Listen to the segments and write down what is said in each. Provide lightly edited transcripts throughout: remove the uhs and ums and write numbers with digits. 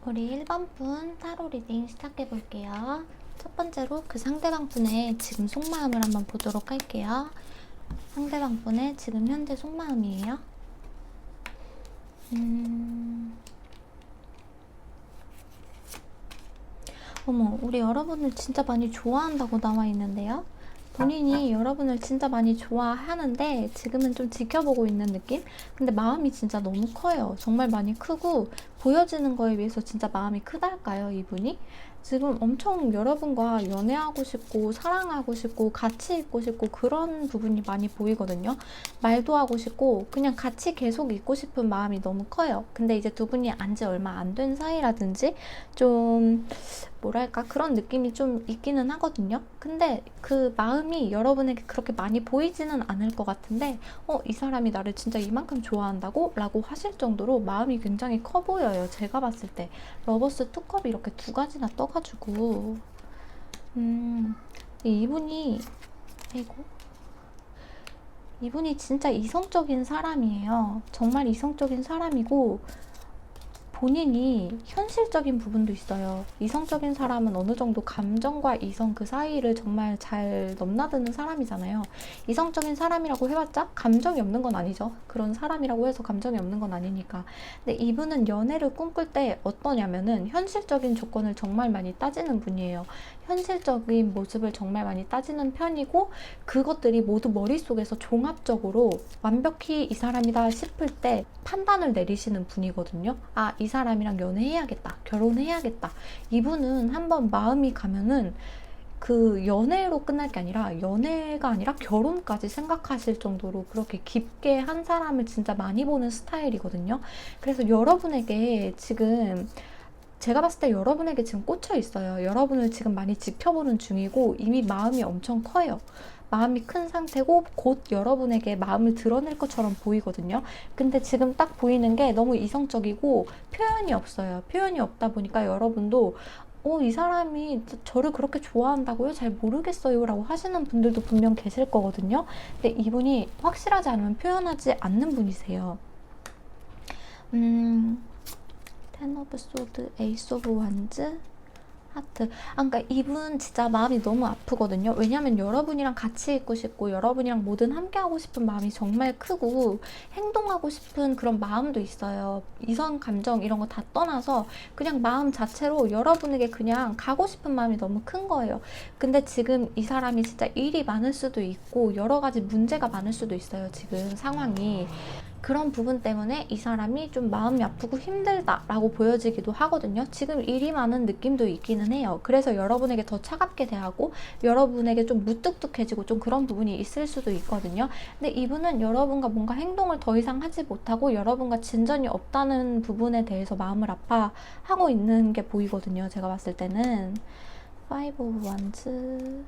우리 1번 분 타로 리딩 시작해 볼게요. 첫 번째로 그 상대방 분의 지금 속마음을 한번 보도록 할게요. 상대방 분의 지금 현재 속마음이에요. 어머, 우리 여러분을 진짜 많이 좋아한다고 나와 있는데요. 본인이 여러분을 진짜 많이 좋아하는데 지금은 좀 지켜보고 있는 느낌? 근데 마음이 진짜 너무 커요. 정말 많이 크고 보여지는 거에 비해서 진짜 마음이 크달까요, 이분이? 지금 엄청 여러분과 연애하고 싶고 사랑하고 싶고 같이 있고 싶고 그런 부분이 많이 보이거든요. 말도 하고 싶고 그냥 같이 계속 있고 싶은 마음이 너무 커요. 근데 이제 두 분이 안지 얼마 안 된 사이라든지 좀 뭐랄까 그런 느낌이 좀 있기는 하거든요. 근데 그 마음이 여러분에게 그렇게 많이 보이지는 않을 것 같은데 이 사람이 나를 진짜 이만큼 좋아한다고? 라고 하실 정도로 마음이 굉장히 커 보여요. 제가 봤을 때 러버스 투컵이 이렇게 두 가지나 떠가지고 이분이 이분이 진짜 이성적인 사람이에요. 정말 이성적인 사람이고 본인이 현실적인 부분도 있어요. 이성적인 사람은 어느 정도 감정과 이성 그 사이를 정말 잘 넘나드는 사람이잖아요. 이성적인 사람이라고 해봤자 감정이 없는 건 아니죠. 그런 사람이라고 해서 감정이 없는 건 아니니까. 근데 이분은 연애를 꿈꿀 때 어떠냐면은 현실적인 조건을 정말 많이 따지는 분이에요. 현실적인 모습을 정말 많이 따지는 편이고 그것들이 모두 머릿속에서 종합적으로 완벽히 이 사람이다 싶을 때 판단을 내리시는 분이거든요. 아, 이 사람이랑 연애해야겠다, 결혼해야겠다. 이분은 한번 마음이 가면은 그 연애로 끝날 게 아니라 연애가 아니라 결혼까지 생각하실 정도로 그렇게 깊게 한 사람을 진짜 많이 보는 스타일이거든요. 그래서 여러분에게 지금 제가 봤을 때 여러분에게 지금 꽂혀 있어요. 여러분을 지금 많이 지켜보는 중이고 이미 마음이 엄청 커요. 마음이 큰 상태고 곧 여러분에게 마음을 드러낼 것처럼 보이거든요. 근데 지금 딱 보이는 게 너무 이성적이고 표현이 없어요. 표현이 없다 보니까 여러분도 이 사람이 저를 그렇게 좋아한다고요? 잘 모르겠어요 라고 하시는 분들도 분명 계실 거거든요. 근데 이분이 확실하지 않으면 표현하지 않는 분이세요. 텐 오브 소드, 에이스 오브 완즈, 하트. 그러니까 이분 진짜 마음이 너무 아프거든요. 왜냐면 여러분이랑 같이 있고 싶고 여러분이랑 뭐든 함께 하고 싶은 마음이 정말 크고 행동하고 싶은 그런 마음도 있어요. 이성 감정 이런 거 다 떠나서 그냥 마음 자체로 여러분에게 그냥 가고 싶은 마음이 너무 큰 거예요. 근데 지금 이 사람이 진짜 일이 많을 수도 있고 여러 가지 문제가 많을 수도 있어요. 지금 상황이. 그런 부분 때문에 이 사람이 좀 마음이 아프고 힘들다라고 보여지기도 하거든요. 지금 일이 많은 느낌도 있기는 해요. 그래서 여러분에게 더 차갑게 대하고 여러분에게 좀 무뚝뚝해지고 좀 그런 부분이 있을 수도 있거든요. 근데 이분은 여러분과 뭔가 행동을 더 이상 하지 못하고 여러분과 진전이 없다는 부분에 대해서 마음을 아파하고 있는 게 보이거든요. 제가 봤을 때는 Five of Wands.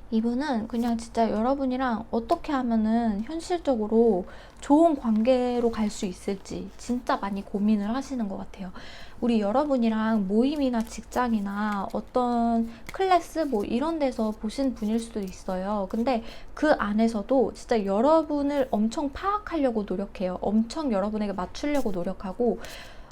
이분은 그냥 진짜 여러분이랑 어떻게 하면은 현실적으로 좋은 관계로 갈 수 있을지 진짜 많이 고민을 하시는 것 같아요. 우리 여러분이랑 모임이나 직장이나 어떤 클래스 뭐 이런 데서 보신 분일 수도 있어요. 근데 그 안에서도 진짜 여러분을 엄청 파악하려고 노력해요. 엄청 여러분에게 맞추려고 노력하고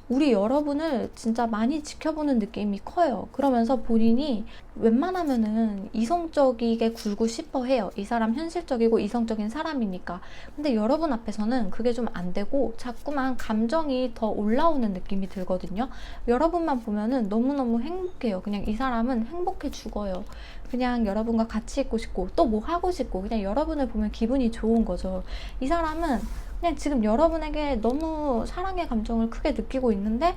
우리 여러분을 진짜 많이 지켜보는 느낌이 커요. 그러면서 본인이 웬만하면은 이성적이게 굴고 싶어 해요. 이 사람 현실적이고 이성적인 사람이니까. 근데 여러분 앞에서는 그게 좀 안 되고 자꾸만 감정이 더 올라오는 느낌이 들거든요. 여러분만 보면은 너무너무 행복해요. 그냥 이 사람은 행복해 죽어요. 그냥 여러분과 같이 있고 싶고 또 뭐 하고 싶고 그냥 여러분을 보면 기분이 좋은 거죠. 이 사람은 그냥 지금 여러분에게 너무 사랑의 감정을 크게 느끼고 있는데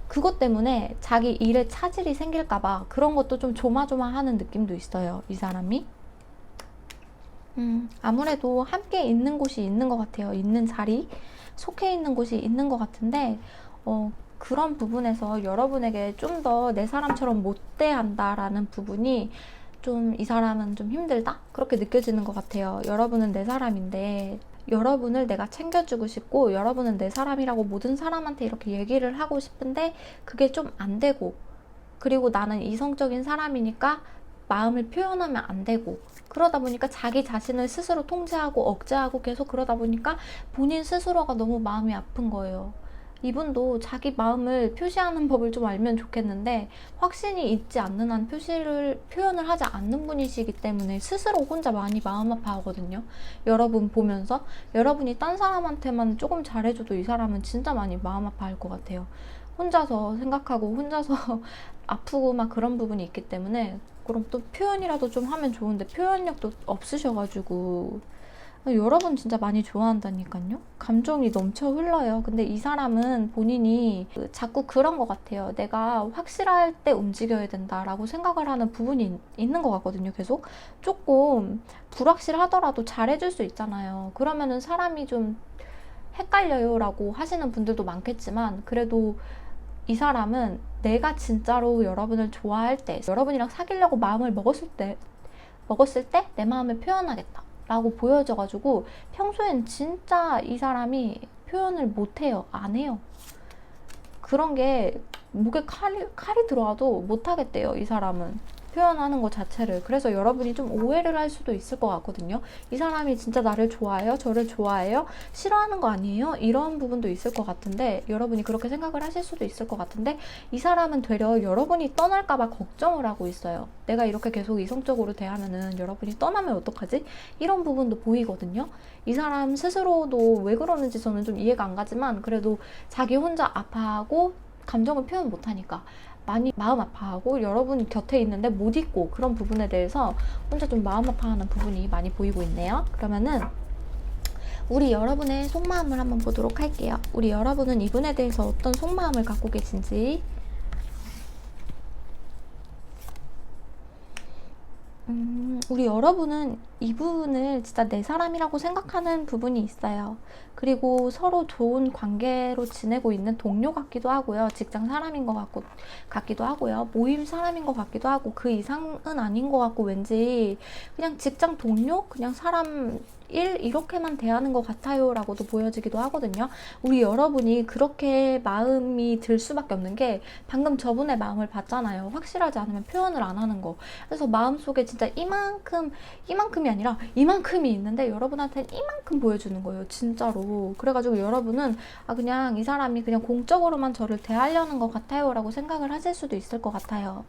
그것 때문에 자기 일에 차질이 생길까봐 그런 것도 좀 조마조마하는 느낌도 있어요. 이 사람이. 아무래도 함께 있는 곳이 있는 것 같아요. 있는 자리, 속해 있는 곳이 있는 것 같은데 그런 부분에서 여러분에게 좀 더 내 사람처럼 못 대한다라는 부분이 좀 이 사람은 좀 힘들다? 그렇게 느껴지는 것 같아요. 여러분은 내 사람인데 여러분을 내가 챙겨주고 싶고 여러분은 내 사람이라고 모든 사람한테 이렇게 얘기를 하고 싶은데 그게 좀 안 되고 그리고 나는 이성적인 사람이니까 마음을 표현하면 안 되고 그러다 보니까 자기 자신을 스스로 통제하고 억제하고 계속 그러다 보니까 본인 스스로가 너무 마음이 아픈 거예요. 이분도 자기 마음을 표시하는 법을 좀 알면 좋겠는데 확신이 있지 않는 한 표현을 하지 않는 분이시기 때문에 스스로 혼자 많이 마음 아파하거든요. 여러분 보면서 여러분이 딴 사람한테만 조금 잘해줘도 이 사람은 진짜 많이 마음 아파할 것 같아요. 혼자서 생각하고 혼자서 아프고 막 그런 부분이 있기 때문에 그럼 또 표현이라도 좀 하면 좋은데 표현력도 없으셔가지고 여러분 진짜 많이 좋아한다니까요. 감정이 넘쳐 흘러요. 근데 이 사람은 본인이 자꾸 그런 것 같아요. 내가 확실할 때 움직여야 된다라고 생각을 하는 부분이 있는 것 같거든요. 계속 조금 불확실하더라도 잘해줄 수 있잖아요. 그러면은 사람이 좀 헷갈려요 라고 하시는 분들도 많겠지만 그래도 이 사람은 내가 진짜로 여러분을 좋아할 때 여러분이랑 사귀려고 마음을 먹었을 때 내 마음을 표현하겠다 라고 보여져가지고 평소엔 진짜 이 사람이 표현을 못해요. 안 해요. 그런 게 목에 칼이 들어와도 못하겠대요. 이 사람은. 표현하는 것 자체를. 그래서 여러분이 좀 오해를 할 수도 있을 것 같거든요. 이 사람이 진짜 나를 좋아해요? 저를 좋아해요? 싫어하는 거 아니에요? 이런 부분도 있을 것 같은데 여러분이 그렇게 생각을 하실 수도 있을 것 같은데 이 사람은 되려 여러분이 떠날까봐 걱정을 하고 있어요. 내가 이렇게 계속 이성적으로 대하면은 여러분이 떠나면 어떡하지? 이런 부분도 보이거든요. 이 사람 스스로도 왜 그러는지 저는 좀 이해가 안 가지만 그래도 자기 혼자 아파하고 감정을 표현 못하니까 많이 마음 아파하고 여러분 곁에 있는데 못 있고 그런 부분에 대해서 혼자 좀 마음 아파하는 부분이 많이 보이고 있네요. 그러면은 우리 여러분의 속마음을 한번 보도록 할게요. 우리 여러분은 이분에 대해서 어떤 속마음을 갖고 계신지. 우리 여러분은 이분을 진짜 내 사람이라고 생각하는 부분이 있어요. 그리고 서로 좋은 관계로 지내고 있는 동료 같기도 하고요. 직장 사람인 것 같기도 하고요. 모임 사람인 것 같기도 하고 그 이상은 아닌 것 같고 왠지 그냥 직장 동료? 그냥 사람 이렇게만 대하는 것 같아요 라고도 보여지기도 하거든요. 우리 여러분이 그렇게 마음이 들 수밖에 없는 게 방금 저분의 마음을 봤잖아요. 확실하지 않으면 표현을 안 하는 거. 그래서 마음속에 진짜 이만큼이 아니라 이만큼이 있는데 여러분한테는 이만큼 보여주는 거예요. 진짜로. 그래가지고 여러분은 그냥 이 사람이 그냥 공적으로만 저를 대하려는 것 같아요 라고 생각을 하실 수도 있을 것 같아요.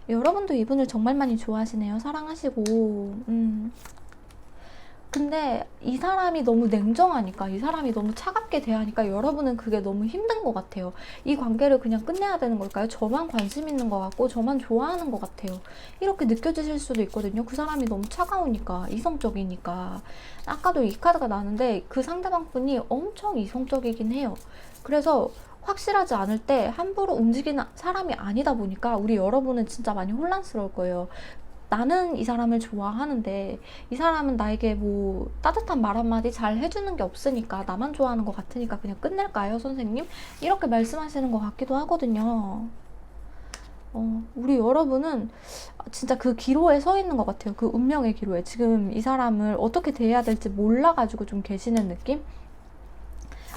여러분도 이분을 정말 많이 좋아하시네요. 사랑하시고 근데 이 사람이 너무 냉정하니까, 이 사람이 너무 차갑게 대하니까 여러분은 그게 너무 힘든 것 같아요. 이 관계를 그냥 끝내야 되는 걸까요? 저만 관심 있는 것 같고 저만 좋아하는 것 같아요. 이렇게 느껴지실 수도 있거든요. 그 사람이 너무 차가우니까, 이성적이니까. 아까도 이 카드가 나는데 그 상대방 분이 엄청 이성적이긴 해요. 그래서 확실하지 않을 때 함부로 움직이는 사람이 아니다 보니까 우리 여러분은 진짜 많이 혼란스러울 거예요. 나는 이 사람을 좋아하는데 이 사람은 나에게 뭐 따뜻한 말 한마디 잘 해주는 게 없으니까, 나만 좋아하는 것 같으니까 그냥 끝낼까요, 선생님? 이렇게 말씀하시는 것 같기도 하거든요. 우리 여러분은 진짜 그 기로에 서 있는 것 같아요. 그 운명의 기로에. 지금 이 사람을 어떻게 대해야 될지 몰라가지고 좀 계시는 느낌?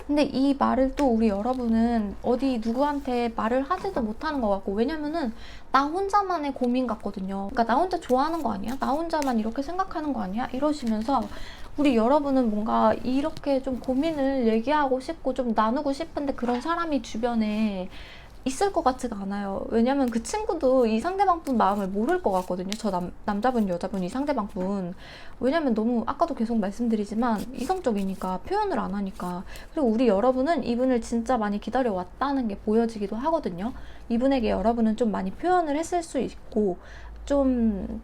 근데 이 말을 또 우리 여러분은 어디 누구한테 말을 하지도 못하는 것 같고, 왜냐면은 나 혼자만의 고민 같거든요. 그러니까 나 혼자 좋아하는 거 아니야? 나 혼자만 이렇게 생각하는 거 아니야? 이러시면서 우리 여러분은 뭔가 이렇게 좀 고민을 얘기하고 싶고 좀 나누고 싶은데 그런 사람이 주변에 있을 것 같지가 않아요. 왜냐면 그 친구도 이 상대방 분 마음을 모를 것 같거든요. 저 남자분, 여자분, 이 상대방 분. 왜냐면 너무, 아까도 계속 말씀드리지만 이성적이니까, 표현을 안 하니까. 그리고 우리 여러분은 이분을 진짜 많이 기다려왔다는 게 보여지기도 하거든요. 이분에게 여러분은 좀 많이 표현을 했을 수 있고, 좀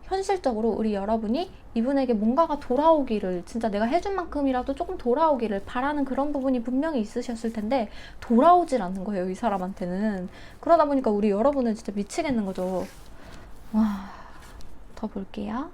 현실적으로 우리 여러분이 이분에게 뭔가가 돌아오기를, 진짜 내가 해준 만큼이라도 조금 돌아오기를 바라는 그런 부분이 분명히 있으셨을 텐데 돌아오질 않는 거예요, 이 사람한테는. 그러다 보니까 우리 여러분은 진짜 미치겠는 거죠. 와, 더 볼게요.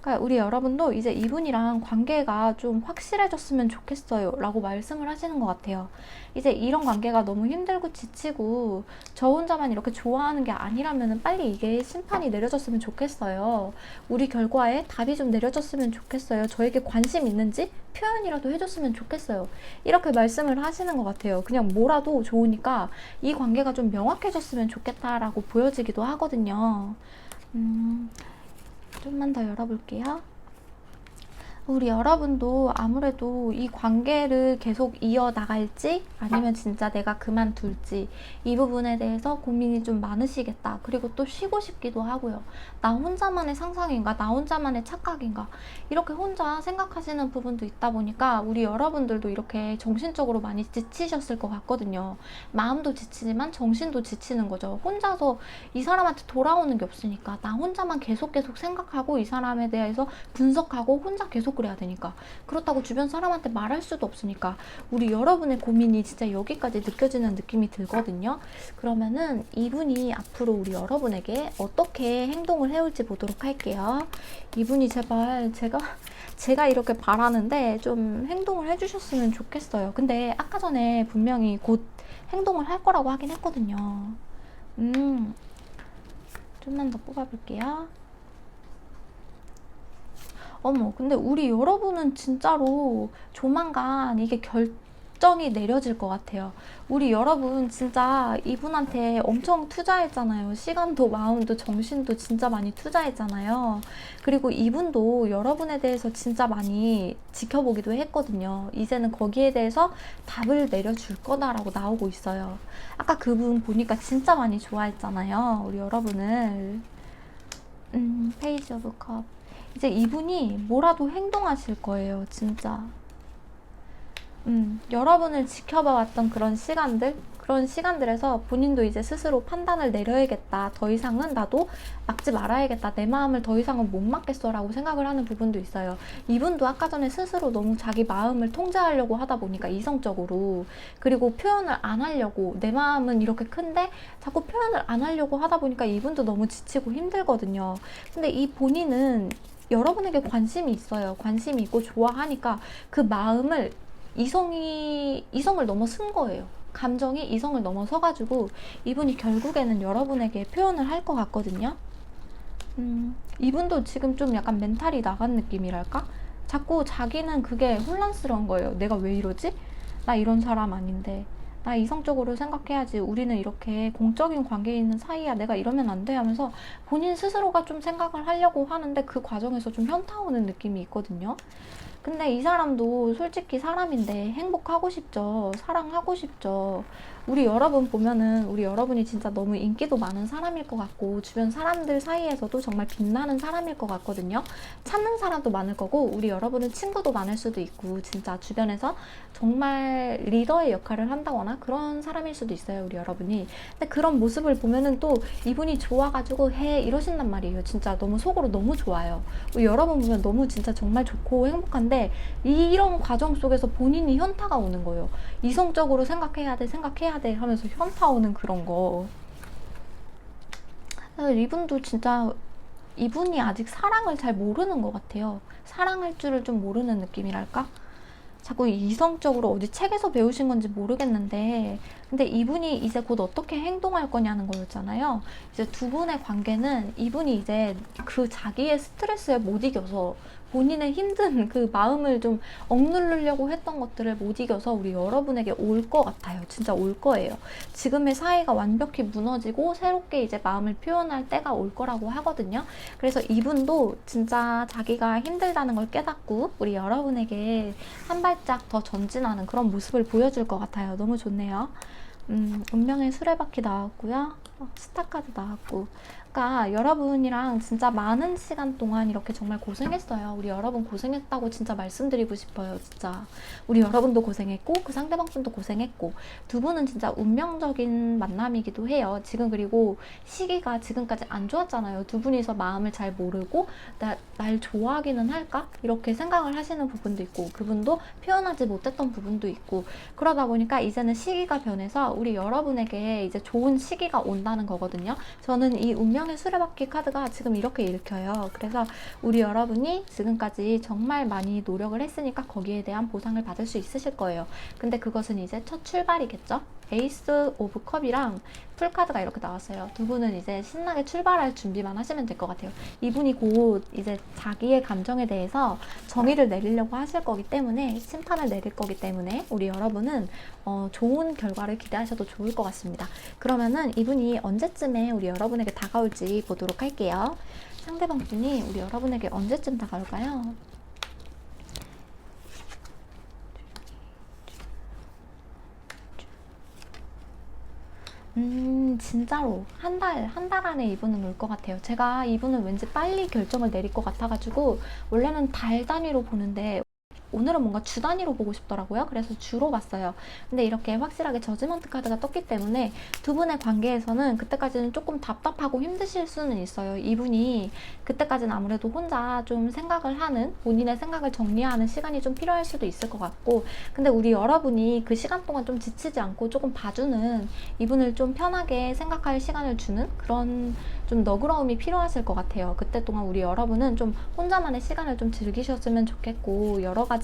그러니까 우리 여러분도 이제 이분이랑 관계가 좀 확실해졌으면 좋겠어요 라고 말씀을 하시는 것 같아요. 이제 이런 관계가 너무 힘들고 지치고 저 혼자만 이렇게 좋아하는 게 아니라면 빨리 이게 심판이 내려졌으면 좋겠어요. 우리 결과에 답이 좀 내려졌으면 좋겠어요. 저에게 관심 있는지 표현이라도 해줬으면 좋겠어요. 이렇게 말씀을 하시는 것 같아요. 그냥 뭐라도 좋으니까 이 관계가 좀 명확해졌으면 좋겠다라고 보여지기도 하거든요. 좀만 더 열어볼게요. 우리 여러분도 아무래도 이 관계를 계속 이어나갈지 아니면 진짜 내가 그만둘지 이 부분에 대해서 고민이 좀 많으시겠다. 그리고 또 쉬고 싶기도 하고요. 나 혼자만의 상상인가? 나 혼자만의 착각인가? 이렇게 혼자 생각하시는 부분도 있다 보니까 우리 여러분들도 이렇게 정신적으로 많이 지치셨을 것 같거든요. 마음도 지치지만 정신도 지치는 거죠. 혼자서 이 사람한테 돌아오는 게 없으니까 나 혼자만 계속 생각하고 이 사람에 대해서 분석하고 혼자 계속 그래야 되니까, 그렇다고 주변 사람한테 말할 수도 없으니까 우리 여러분의 고민이 진짜 여기까지 느껴지는 느낌이 들거든요. 그러면은 이분이 앞으로 우리 여러분에게 어떻게 행동을 해올지 보도록 할게요. 이분이 제발 제가 이렇게 바라는데 좀 행동을 해주셨으면 좋겠어요. 근데 아까 전에 분명히 곧 행동을 할 거라고 하긴 했거든요. 좀만 더 뽑아볼게요. 어머, 근데 우리 여러분은 진짜로 조만간 이게 결정이 내려질 것 같아요. 우리 여러분 진짜 이분한테 엄청 투자했잖아요. 시간도 마음도 정신도 진짜 많이 투자했잖아요. 그리고 이분도 여러분에 대해서 진짜 많이 지켜보기도 했거든요. 이제는 거기에 대해서 답을 내려줄 거다라고 나오고 있어요. 아까 그분 보니까 진짜 많이 좋아했잖아요, 우리 여러분을. 페이지 오브 컵. 이제 이분이 뭐라도 행동하실 거예요, 진짜. 여러분을 지켜봐왔던 그런 시간들에서 본인도 이제 스스로 판단을 내려야겠다. 더 이상은 나도 막지 말아야겠다. 내 마음을 더 이상은 못 막겠어 라고 생각을 하는 부분도 있어요. 이분도 아까 전에 스스로 너무 자기 마음을 통제하려고 하다 보니까, 이성적으로, 그리고 표현을 안 하려고, 내 마음은 이렇게 큰데 자꾸 표현을 안 하려고 하다 보니까 이분도 너무 지치고 힘들거든요. 근데 이 본인은 여러분에게 관심이 있어요. 관심이 있고 좋아하니까 그 마음을 이성을 넘어선 거예요. 감정이 이성을 넘어서가지고 이분이 결국에는 여러분에게 표현을 할 것 같거든요. 이분도 지금 좀 약간 멘탈이 나간 느낌이랄까? 자꾸 자기는 그게 혼란스러운 거예요. 내가 왜 이러지? 나 이런 사람 아닌데. 나 이성적으로 생각해야지. 우리는 이렇게 공적인 관계에 있는 사이야. 내가 이러면 안 돼 하면서 본인 스스로가 좀 생각을 하려고 하는데 그 과정에서 좀 현타 오는 느낌이 있거든요. 근데 이 사람도 솔직히 사람인데 행복하고 싶죠. 사랑하고 싶죠. 우리 여러분 보면은 우리 여러분이 진짜 너무 인기도 많은 사람일 것 같고 주변 사람들 사이에서도 정말 빛나는 사람일 것 같거든요. 찾는 사람도 많을 거고 우리 여러분은 친구도 많을 수도 있고 진짜 주변에서 정말 리더의 역할을 한다거나 그런 사람일 수도 있어요, 우리 여러분이. 근데 그런 모습을 보면은 또 이분이 좋아가지고 해 이러신단 말이에요. 진짜 너무 속으로 너무 좋아요. 우리 여러분 보면 너무 진짜 정말 좋고 행복한데 이런 과정 속에서 본인이 현타가 오는 거예요. 이성적으로 생각해야 돼 하면서 현타 오는 그런 거. 이분도 진짜 이분이 아직 사랑을 잘 모르는 것 같아요. 사랑할 줄을 좀 모르는 느낌이랄까? 자꾸 이성적으로 어디 책에서 배우신 건지 모르겠는데 근데 이분이 이제 곧 어떻게 행동할 거냐는 거였잖아요. 이제 두 분의 관계는 이분이 이제 그 자기의 스트레스에 못 이겨서 본인의 힘든 그 마음을 좀 억누르려고 했던 것들을 못 이겨서 우리 여러분에게 올 것 같아요. 진짜 올 거예요. 지금의 사이가 완벽히 무너지고 새롭게 이제 마음을 표현할 때가 올 거라고 하거든요. 그래서 이분도 진짜 자기가 힘들다는 걸 깨닫고 우리 여러분에게 한 발짝 더 전진하는 그런 모습을 보여줄 것 같아요. 너무 좋네요. 운명의 수레바퀴 나왔고요. 스타카드 나왔고. 그러니까 여러분이랑 진짜 많은 시간 동안 이렇게 정말 고생했어요. 우리 여러분 고생했다고 진짜 말씀드리고 싶어요. 진짜 우리 여러분도 고생했고 그 상대방 분도 고생했고 두 분은 진짜 운명적인 만남이기도 해요. 지금 그리고 시기가 지금까지 안 좋았잖아요. 두 분이서 마음을 잘 모르고 날 좋아하기는 할까? 이렇게 생각을 하시는 부분도 있고 그분도 표현하지 못했던 부분도 있고 그러다 보니까 이제는 시기가 변해서 우리 여러분에게 이제 좋은 시기가 온다는 거거든요. 저는 이 운명의 수레바퀴 카드가 지금 이렇게 읽혀요. 그래서 우리 여러분이 지금까지 정말 많이 노력을 했으니까 거기에 대한 보상을 받을 수 있으실 거예요. 근데 그것은 이제 첫 출발이겠죠? 에이스 오브 컵이랑 풀카드가 이렇게 나왔어요. 두 분은 이제 신나게 출발할 준비만 하시면 될 것 같아요. 이분이 곧 이제 자기의 감정에 대해서 정의를 내리려고 하실 거기 때문에 심판을 내릴 거기 때문에 우리 여러분은 좋은 결과를 기대하셔도 좋을 것 같습니다. 그러면은 이분이 언제쯤에 우리 여러분에게 다가올지 보도록 할게요. 상대방 분이 우리 여러분에게 언제쯤 다가올까요? 진짜로 한 달 안에 이분은 올 것 같아요. 제가 이분은 왠지 빨리 결정을 내릴 것 같아가지고 원래는 달 단위로 보는데 오늘은 뭔가 주 단위로 보고 싶더라고요. 그래서 주로 봤어요. 근데 이렇게 확실하게 저지먼트 카드가 떴기 때문에 두 분의 관계에서는 그때까지는 조금 답답하고 힘드실 수는 있어요. 이분이 그때까지는 아무래도 혼자 좀 생각을 하는 본인의 생각을 정리하는 시간이 좀 필요할 수도 있을 것 같고 근데 우리 여러분이 그 시간 동안 좀 지치지 않고 조금 봐주는 이분을 좀 편하게 생각할 시간을 주는 그런 좀 너그러움이 필요하실 것 같아요. 그때 동안 우리 여러분은 좀 혼자만의 시간을 좀 즐기셨으면 좋겠고 여러 가지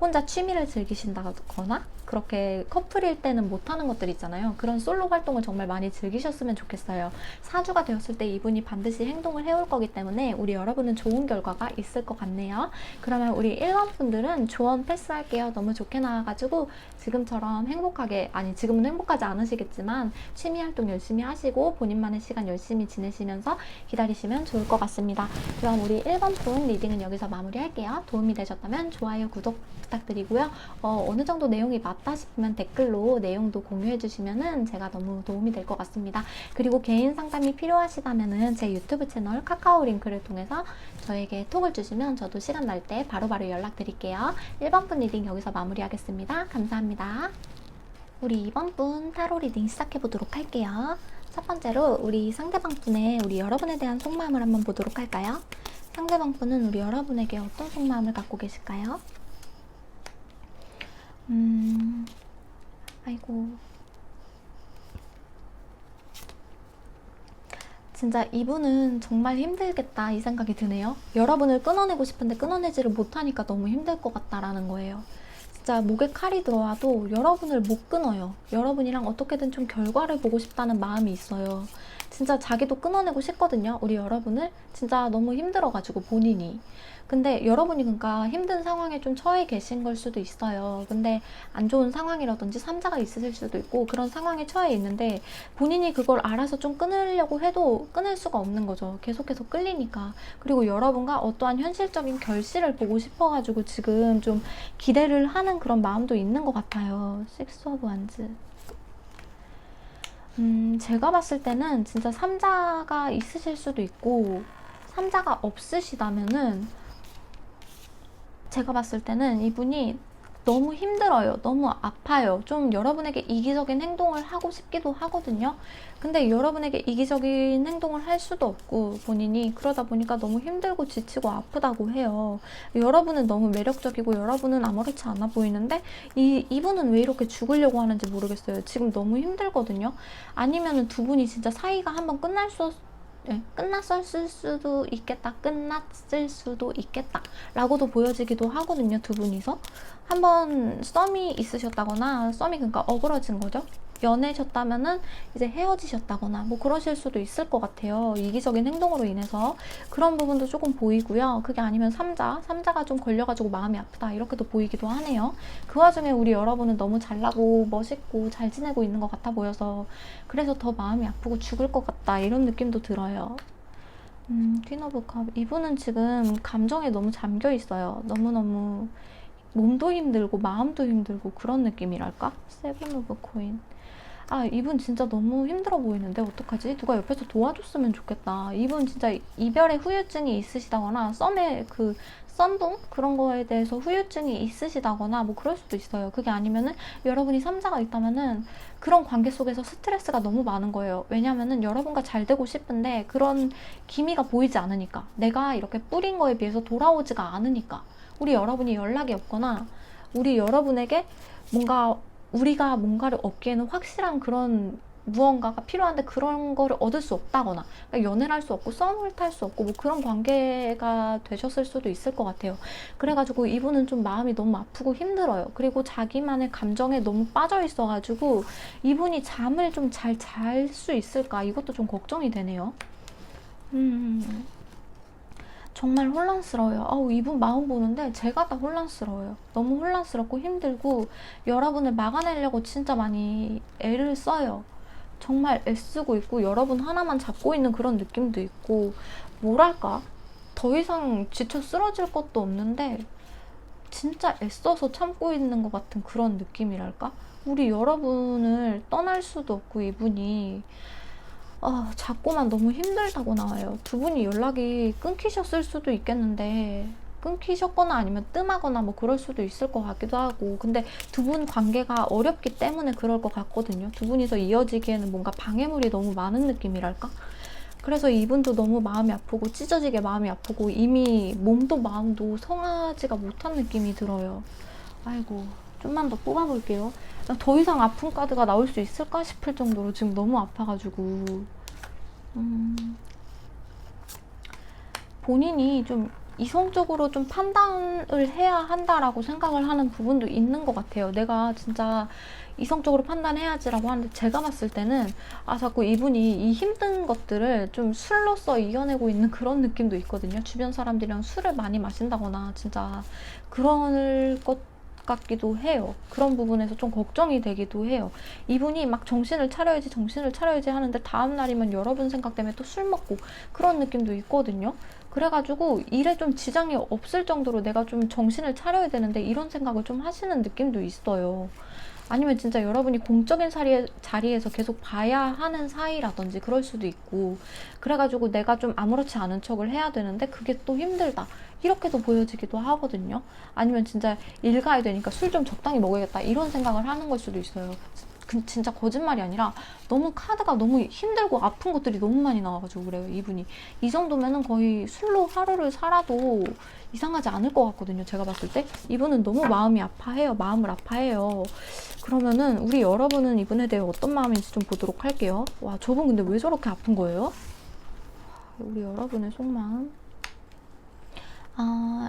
혼자 취미를 즐기신다거나 그렇게 커플일 때는 못하는 것들 있잖아요. 그런 솔로 활동을 정말 많이 즐기셨으면 좋겠어요. 사주가 되었을 때 이분이 반드시 행동을 해올 거기 때문에 우리 여러분은 좋은 결과가 있을 것 같네요. 그러면 우리 1번 분들은 조언 패스할게요. 너무 좋게 나와가지고 지금처럼 행복하게 지금은 행복하지 않으시겠지만 취미 활동 열심히 하시고 본인만의 시간 열심히 지내시면서 기다리시면 좋을 것 같습니다. 그럼 우리 1번 분 리딩은 여기서 마무리할게요. 도움이 되셨다면 좋아요, 구독 부탁드리고요. 어느 정도 내용이 맞다 싶으면 댓글로 내용도 공유해 주시면은 제가 너무 도움이 될 것 같습니다. 그리고 개인 상담이 필요하시다면은 제 유튜브 채널 카카오 링크를 통해서 저에게 톡을 주시면 저도 시간 날 때 바로바로 연락드릴게요. 1번 분 리딩 여기서 마무리하겠습니다. 감사합니다. 우리 2번 분 타로 리딩 시작해 보도록 할게요. 첫 번째로 우리 상대방 분의 우리 여러분에 대한 속마음을 한번 보도록 할까요? 상대방 분은 우리 여러분에게 어떤 속마음을 갖고 계실까요? 아이고. 진짜 이분은 정말 힘들겠다 이 생각이 드네요. 여러분을 끊어내고 싶은데 끊어내지를 못하니까 너무 힘들 것 같다라는 거예요. 진짜 목에 칼이 들어와도 여러분을 못 끊어요. 여러분이랑 어떻게든 좀 결과를 보고 싶다는 마음이 있어요. 진짜 자기도 끊어내고 싶거든요. 우리 여러분을 진짜 너무 힘들어가지고 본인이. 근데 여러분이 그러니까 힘든 상황에 좀 처해 계신 걸 수도 있어요. 근데 안 좋은 상황이라든지 삼자가 있으실 수도 있고 그런 상황에 처해 있는데 본인이 그걸 알아서 좀 끊으려고 해도 끊을 수가 없는 거죠. 계속해서 끌리니까. 그리고 여러분과 어떠한 현실적인 결실을 보고 싶어가지고 지금 좀 기대를 하는 그런 마음도 있는 것 같아요. 식스 오브 완즈. 제가 봤을 때는 진짜 삼자가 있으실 수도 있고, 삼자가 없으시다면은, 제가 봤을 때는 이분이 너무 힘들어요. 너무 아파요. 좀 여러분에게 이기적인 행동을 하고 싶기도 하거든요. 근데 여러분에게 이기적인 행동을 할 수도 없고, 본인이 그러다 보니까 너무 힘들고 지치고 아프다고 해요. 여러분은 너무 매력적이고 여러분은 아무렇지 않아 보이는데, 이분은 왜 이렇게 죽으려고 하는지 모르겠어요. 지금 너무 힘들거든요. 아니면은 두 분이 진짜 사이가 한번 끝났을 수도 있겠다. 끝났을 수도 있겠다. 라고도 보여지기도 하거든요. 두 분이서. 한번 썸이 있으셨다거나, 썸이 그러니까 어그러진 거죠. 연애셨다면은 이제 헤어지셨다거나 뭐 그러실 수도 있을 것 같아요. 이기적인 행동으로 인해서. 그런 부분도 조금 보이고요. 그게 아니면 삼자가 좀 걸려가지고 마음이 아프다 이렇게도 보이기도 하네요. 그 와중에 우리 여러분은 너무 잘나고 멋있고 잘 지내고 있는 것 같아 보여서, 그래서 더 마음이 아프고 죽을 것 같다 이런 느낌도 들어요. 퀸 오브 컵. 이분은 지금 감정에 너무 잠겨 있어요. 너무너무 몸도 힘들고 마음도 힘들고 그런 느낌이랄까? 세븐 오브 코인. 아, 이분 진짜 너무 힘들어 보이는데 어떡하지? 누가 옆에서 도와줬으면 좋겠다. 이분 진짜 이별의 후유증이 있으시다거나, 썸둥? 그런 거에 대해서 후유증이 있으시다거나 뭐 그럴 수도 있어요. 그게 아니면은 여러분이 삼자가 있다면은 그런 관계 속에서 스트레스가 너무 많은 거예요. 왜냐면은 여러분과 잘 되고 싶은데 그런 기미가 보이지 않으니까. 내가 이렇게 뿌린 거에 비해서 돌아오지가 않으니까. 우리 여러분이 연락이 없거나, 우리 여러분에게 우리가 뭔가를 얻기에는 확실한 그런 무언가가 필요한데 그런 거를 얻을 수 없다거나, 그러니까 연애를 할 수 없고 썸을 탈 수 없고 뭐 그런 관계가 되셨을 수도 있을 것 같아요. 그래가지고 이분은 좀 마음이 너무 아프고 힘들어요. 그리고 자기만의 감정에 너무 빠져 있어가지고 이분이 잠을 좀 잘 잘 수 있을까, 이것도 좀 걱정이 되네요. 정말 혼란스러워요. 아우, 이분 마음 보는데 제가 다 혼란스러워요. 너무 혼란스럽고 힘들고 여러분을 막아내려고 진짜 많이 애를 써요. 정말 애쓰고 있고 여러분 하나만 잡고 있는 그런 느낌도 있고, 뭐랄까, 더 이상 지쳐 쓰러질 것도 없는데 진짜 애써서 참고 있는 것 같은 그런 느낌이랄까? 우리 여러분을 떠날 수도 없고 이분이 자꾸만 너무 힘들다고 나와요. 두 분이 연락이 끊기셨을 수도 있겠는데, 끊기셨거나 아니면 뜸하거나 뭐 그럴 수도 있을 것 같기도 하고, 근데 두 분 관계가 어렵기 때문에 그럴 것 같거든요. 두 분이서 이어지기에는 뭔가 방해물이 너무 많은 느낌이랄까? 그래서 이분도 너무 마음이 아프고 찢어지게 마음이 아프고 이미 몸도 마음도 성하지가 못한 느낌이 들어요. 아이고, 좀만 더 뽑아볼게요. 더 이상 아픈 카드가 나올 수 있을까 싶을 정도로 지금 너무 아파가지고, 본인이 좀 이성적으로 좀 판단을 해야 한다라고 생각을 하는 부분도 있는 것 같아요. 내가 진짜 이성적으로 판단해야지라고 하는데, 제가 봤을 때는 자꾸 이분이 이 힘든 것들을 좀 술로써 이겨내고 있는 그런 느낌도 있거든요. 주변 사람들이랑 술을 많이 마신다거나 진짜 그럴 것 같기도 해요. 그런 부분에서 좀 걱정이 되기도 해요. 이분이 막 정신을 차려야지 하는데 다음 날이면 여러분 생각 때문에 또 술 먹고 그런 느낌도 있거든요. 그래가지고 일에 좀 지장이 없을 정도로 내가 좀 정신을 차려야 되는데 이런 생각을 좀 하시는 느낌도 있어요. 아니면 진짜 여러분이 공적인 자리에서 계속 봐야 하는 사이라든지 그럴 수도 있고, 그래가지고 내가 좀 아무렇지 않은 척을 해야 되는데 그게 또 힘들다 이렇게도 보여지기도 하거든요. 아니면 진짜 일 가야 되니까 술 좀 적당히 먹어야겠다 이런 생각을 하는 걸 수도 있어요. 진짜 거짓말이 아니라 너무 카드가 너무 힘들고 아픈 것들이 너무 많이 나와가지고 그래요. 이분이 이 정도면은 거의 술로 하루를 살아도 이상하지 않을 것 같거든요. 제가 봤을 때 이분은 너무 마음을 아파해요. 그러면은 우리 여러분은 이분에 대해 어떤 마음인지 좀 보도록 할게요. 와, 저분 근데 왜 저렇게 아픈 거예요? 우리 여러분의 속마음.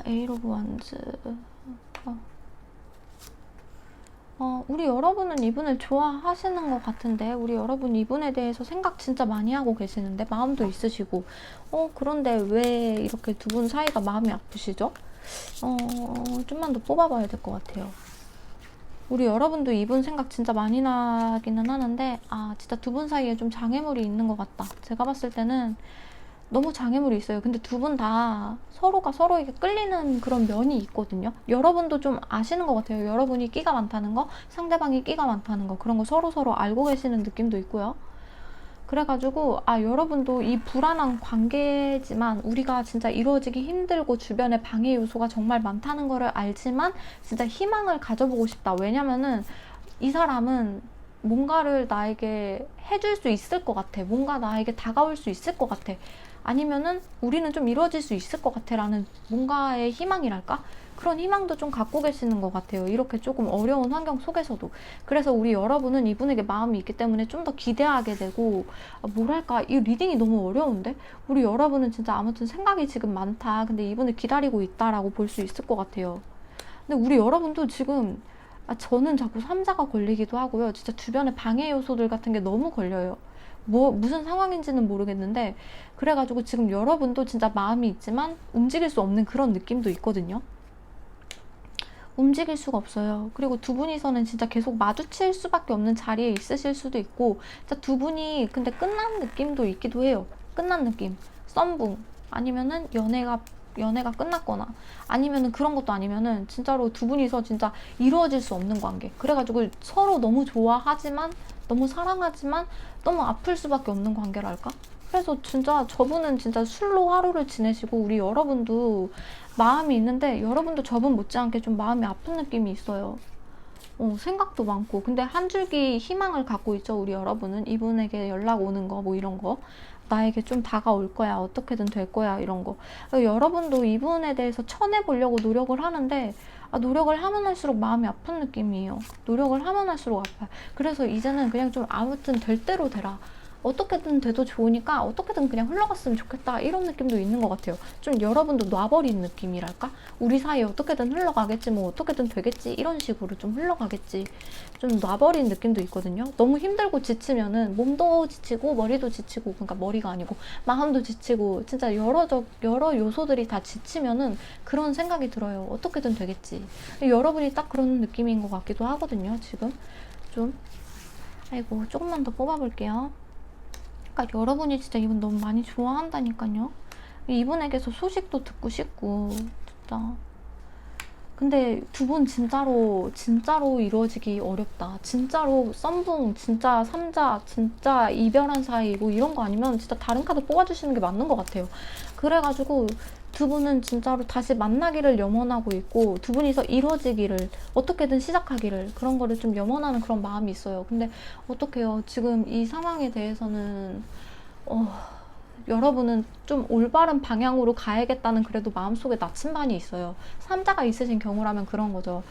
에이트 오브 원즈. 우리 여러분은 이분을 좋아하시는 것 같은데, 우리 여러분 이분에 대해서 생각 진짜 많이 하고 계시는데, 마음도 있으시고, 그런데 왜 이렇게 두 분 사이가 마음이 아프시죠? 좀만 더 뽑아봐야 될 것 같아요. 우리 여러분도 이분 생각 진짜 많이 나기는 하는데, 진짜 두 분 사이에 좀 장애물이 있는 것 같다. 제가 봤을 때는 너무 장애물이 있어요. 근데 두 분 다 서로가 서로에게 끌리는 그런 면이 있거든요. 여러분도 좀 아시는 것 같아요. 여러분이 끼가 많다는 거, 상대방이 끼가 많다는 거, 그런 거 서로 알고 계시는 느낌도 있고요. 그래가지고 여러분도 이 불안한 관계지만 우리가 진짜 이루어지기 힘들고 주변에 방해 요소가 정말 많다는 거를 알지만 진짜 희망을 가져보고 싶다. 왜냐면은 이 사람은 뭔가를 나에게 해줄 수 있을 것 같아. 뭔가 나에게 다가올 수 있을 것 같아. 아니면은 우리는 좀 이루어질 수 있을 것 같아 라는 뭔가의 희망이랄까? 그런 희망도 좀 갖고 계시는 것 같아요. 이렇게 조금 어려운 환경 속에서도. 그래서 우리 여러분은 이분에게 마음이 있기 때문에 좀 더 기대하게 되고, 뭐랄까, 이 리딩이 너무 어려운데? 우리 여러분은 진짜 아무튼 생각이 지금 많다. 근데 이분을 기다리고 있다라고 볼 수 있을 것 같아요. 근데 우리 여러분도 지금, 저는 자꾸 삼자가 걸리기도 하고요. 진짜 주변에 방해 요소들 같은 게 너무 걸려요. 무슨 상황인지는 모르겠는데, 그래가지고 지금 여러분도 진짜 마음이 있지만 움직일 수 없는 그런 느낌도 있거든요. 움직일 수가 없어요. 그리고 두 분이서는 진짜 계속 마주칠 수밖에 없는 자리에 있으실 수도 있고, 진짜 두 분이 근데 끝난 느낌도 있기도 해요. 끝난 느낌. 썸붕. 아니면은 연애가 끝났거나, 아니면은 그런 것도 아니면은 진짜로 두 분이서 진짜 이루어질 수 없는 관계. 그래가지고 서로 너무 좋아하지만, 너무 사랑하지만, 너무 아플 수밖에 없는 관계랄까? 그래서 진짜 저분은 진짜 술로 하루를 지내시고, 우리 여러분도 마음이 있는데 여러분도 저분 못지않게 좀 마음이 아픈 느낌이 있어요. 생각도 많고. 근데 한 줄기 희망을 갖고 있죠, 우리 여러분은. 이분에게 연락 오는 거, 뭐 이런 거. 나에게 좀 다가올 거야, 어떻게든 될 거야, 이런 거. 여러분도 이분에 대해서 쳐내보려고 노력을 하는데, 노력을 하면 할수록 마음이 아픈 느낌이에요. 노력을 하면 할수록 아파요. 그래서 이제는 그냥 좀 아무튼 될 대로 되라. 어떻게든 돼도 좋으니까 어떻게든 그냥 흘러갔으면 좋겠다, 이런 느낌도 있는 것 같아요. 좀 여러분도 놔버린 느낌이랄까? 우리 사이에 어떻게든 흘러가겠지, 뭐 어떻게든 되겠지, 이런 식으로 좀 흘러가겠지, 좀 놔버린 느낌도 있거든요. 너무 힘들고 지치면은 몸도 지치고 머리도 지치고, 그러니까 머리가 아니고 마음도 지치고, 진짜 여러 요소들이 다 지치면은 그런 생각이 들어요. 어떻게든 되겠지. 여러분이 딱 그런 느낌인 것 같기도 하거든요, 지금. 좀 아이고, 조금만 더 뽑아볼게요. 그러니까 여러분이 진짜 이분 너무 많이 좋아한다니까요. 이분에게서 소식도 듣고 싶고, 진짜. 근데 두 분 진짜로 이루어지기 어렵다. 진짜로 썸붕, 진짜 삼자, 진짜 이별한 사이, 뭐 이런 거 아니면 진짜 다른 카드 뽑아주시는 게 맞는 것 같아요. 그래가지고 두 분은 진짜로 다시 만나기를 염원하고 있고, 두 분이서 이루어지기를, 어떻게든 시작하기를, 그런 거를 좀 염원하는 그런 마음이 있어요. 근데 어떡해요. 지금 이 상황에 대해서는 여러분은 좀 올바른 방향으로 가야겠다는 그래도 마음속에 나침반이 있어요. 삼자가 있으신 경우라면 그런 거죠.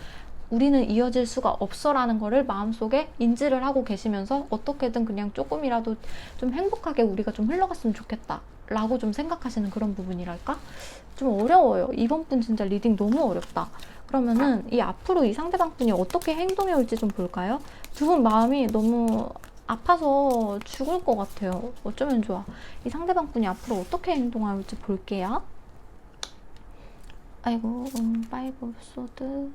우리는 이어질 수가 없어라는 거를 마음속에 인지를 하고 계시면서 어떻게든 그냥 조금이라도 좀 행복하게 우리가 좀 흘러갔으면 좋겠다 라고 좀 생각하시는 그런 부분이랄까? 좀 어려워요. 이번 분 진짜 리딩 너무 어렵다. 그러면은 이 앞으로 이 상대방 분이 어떻게 행동해 올지 좀 볼까요? 두 분 마음이 너무 아파서 죽을 것 같아요. 어쩌면 좋아. 이 상대방 분이 앞으로 어떻게 행동할지 볼게요. 아이고, 파이브 오브 소드.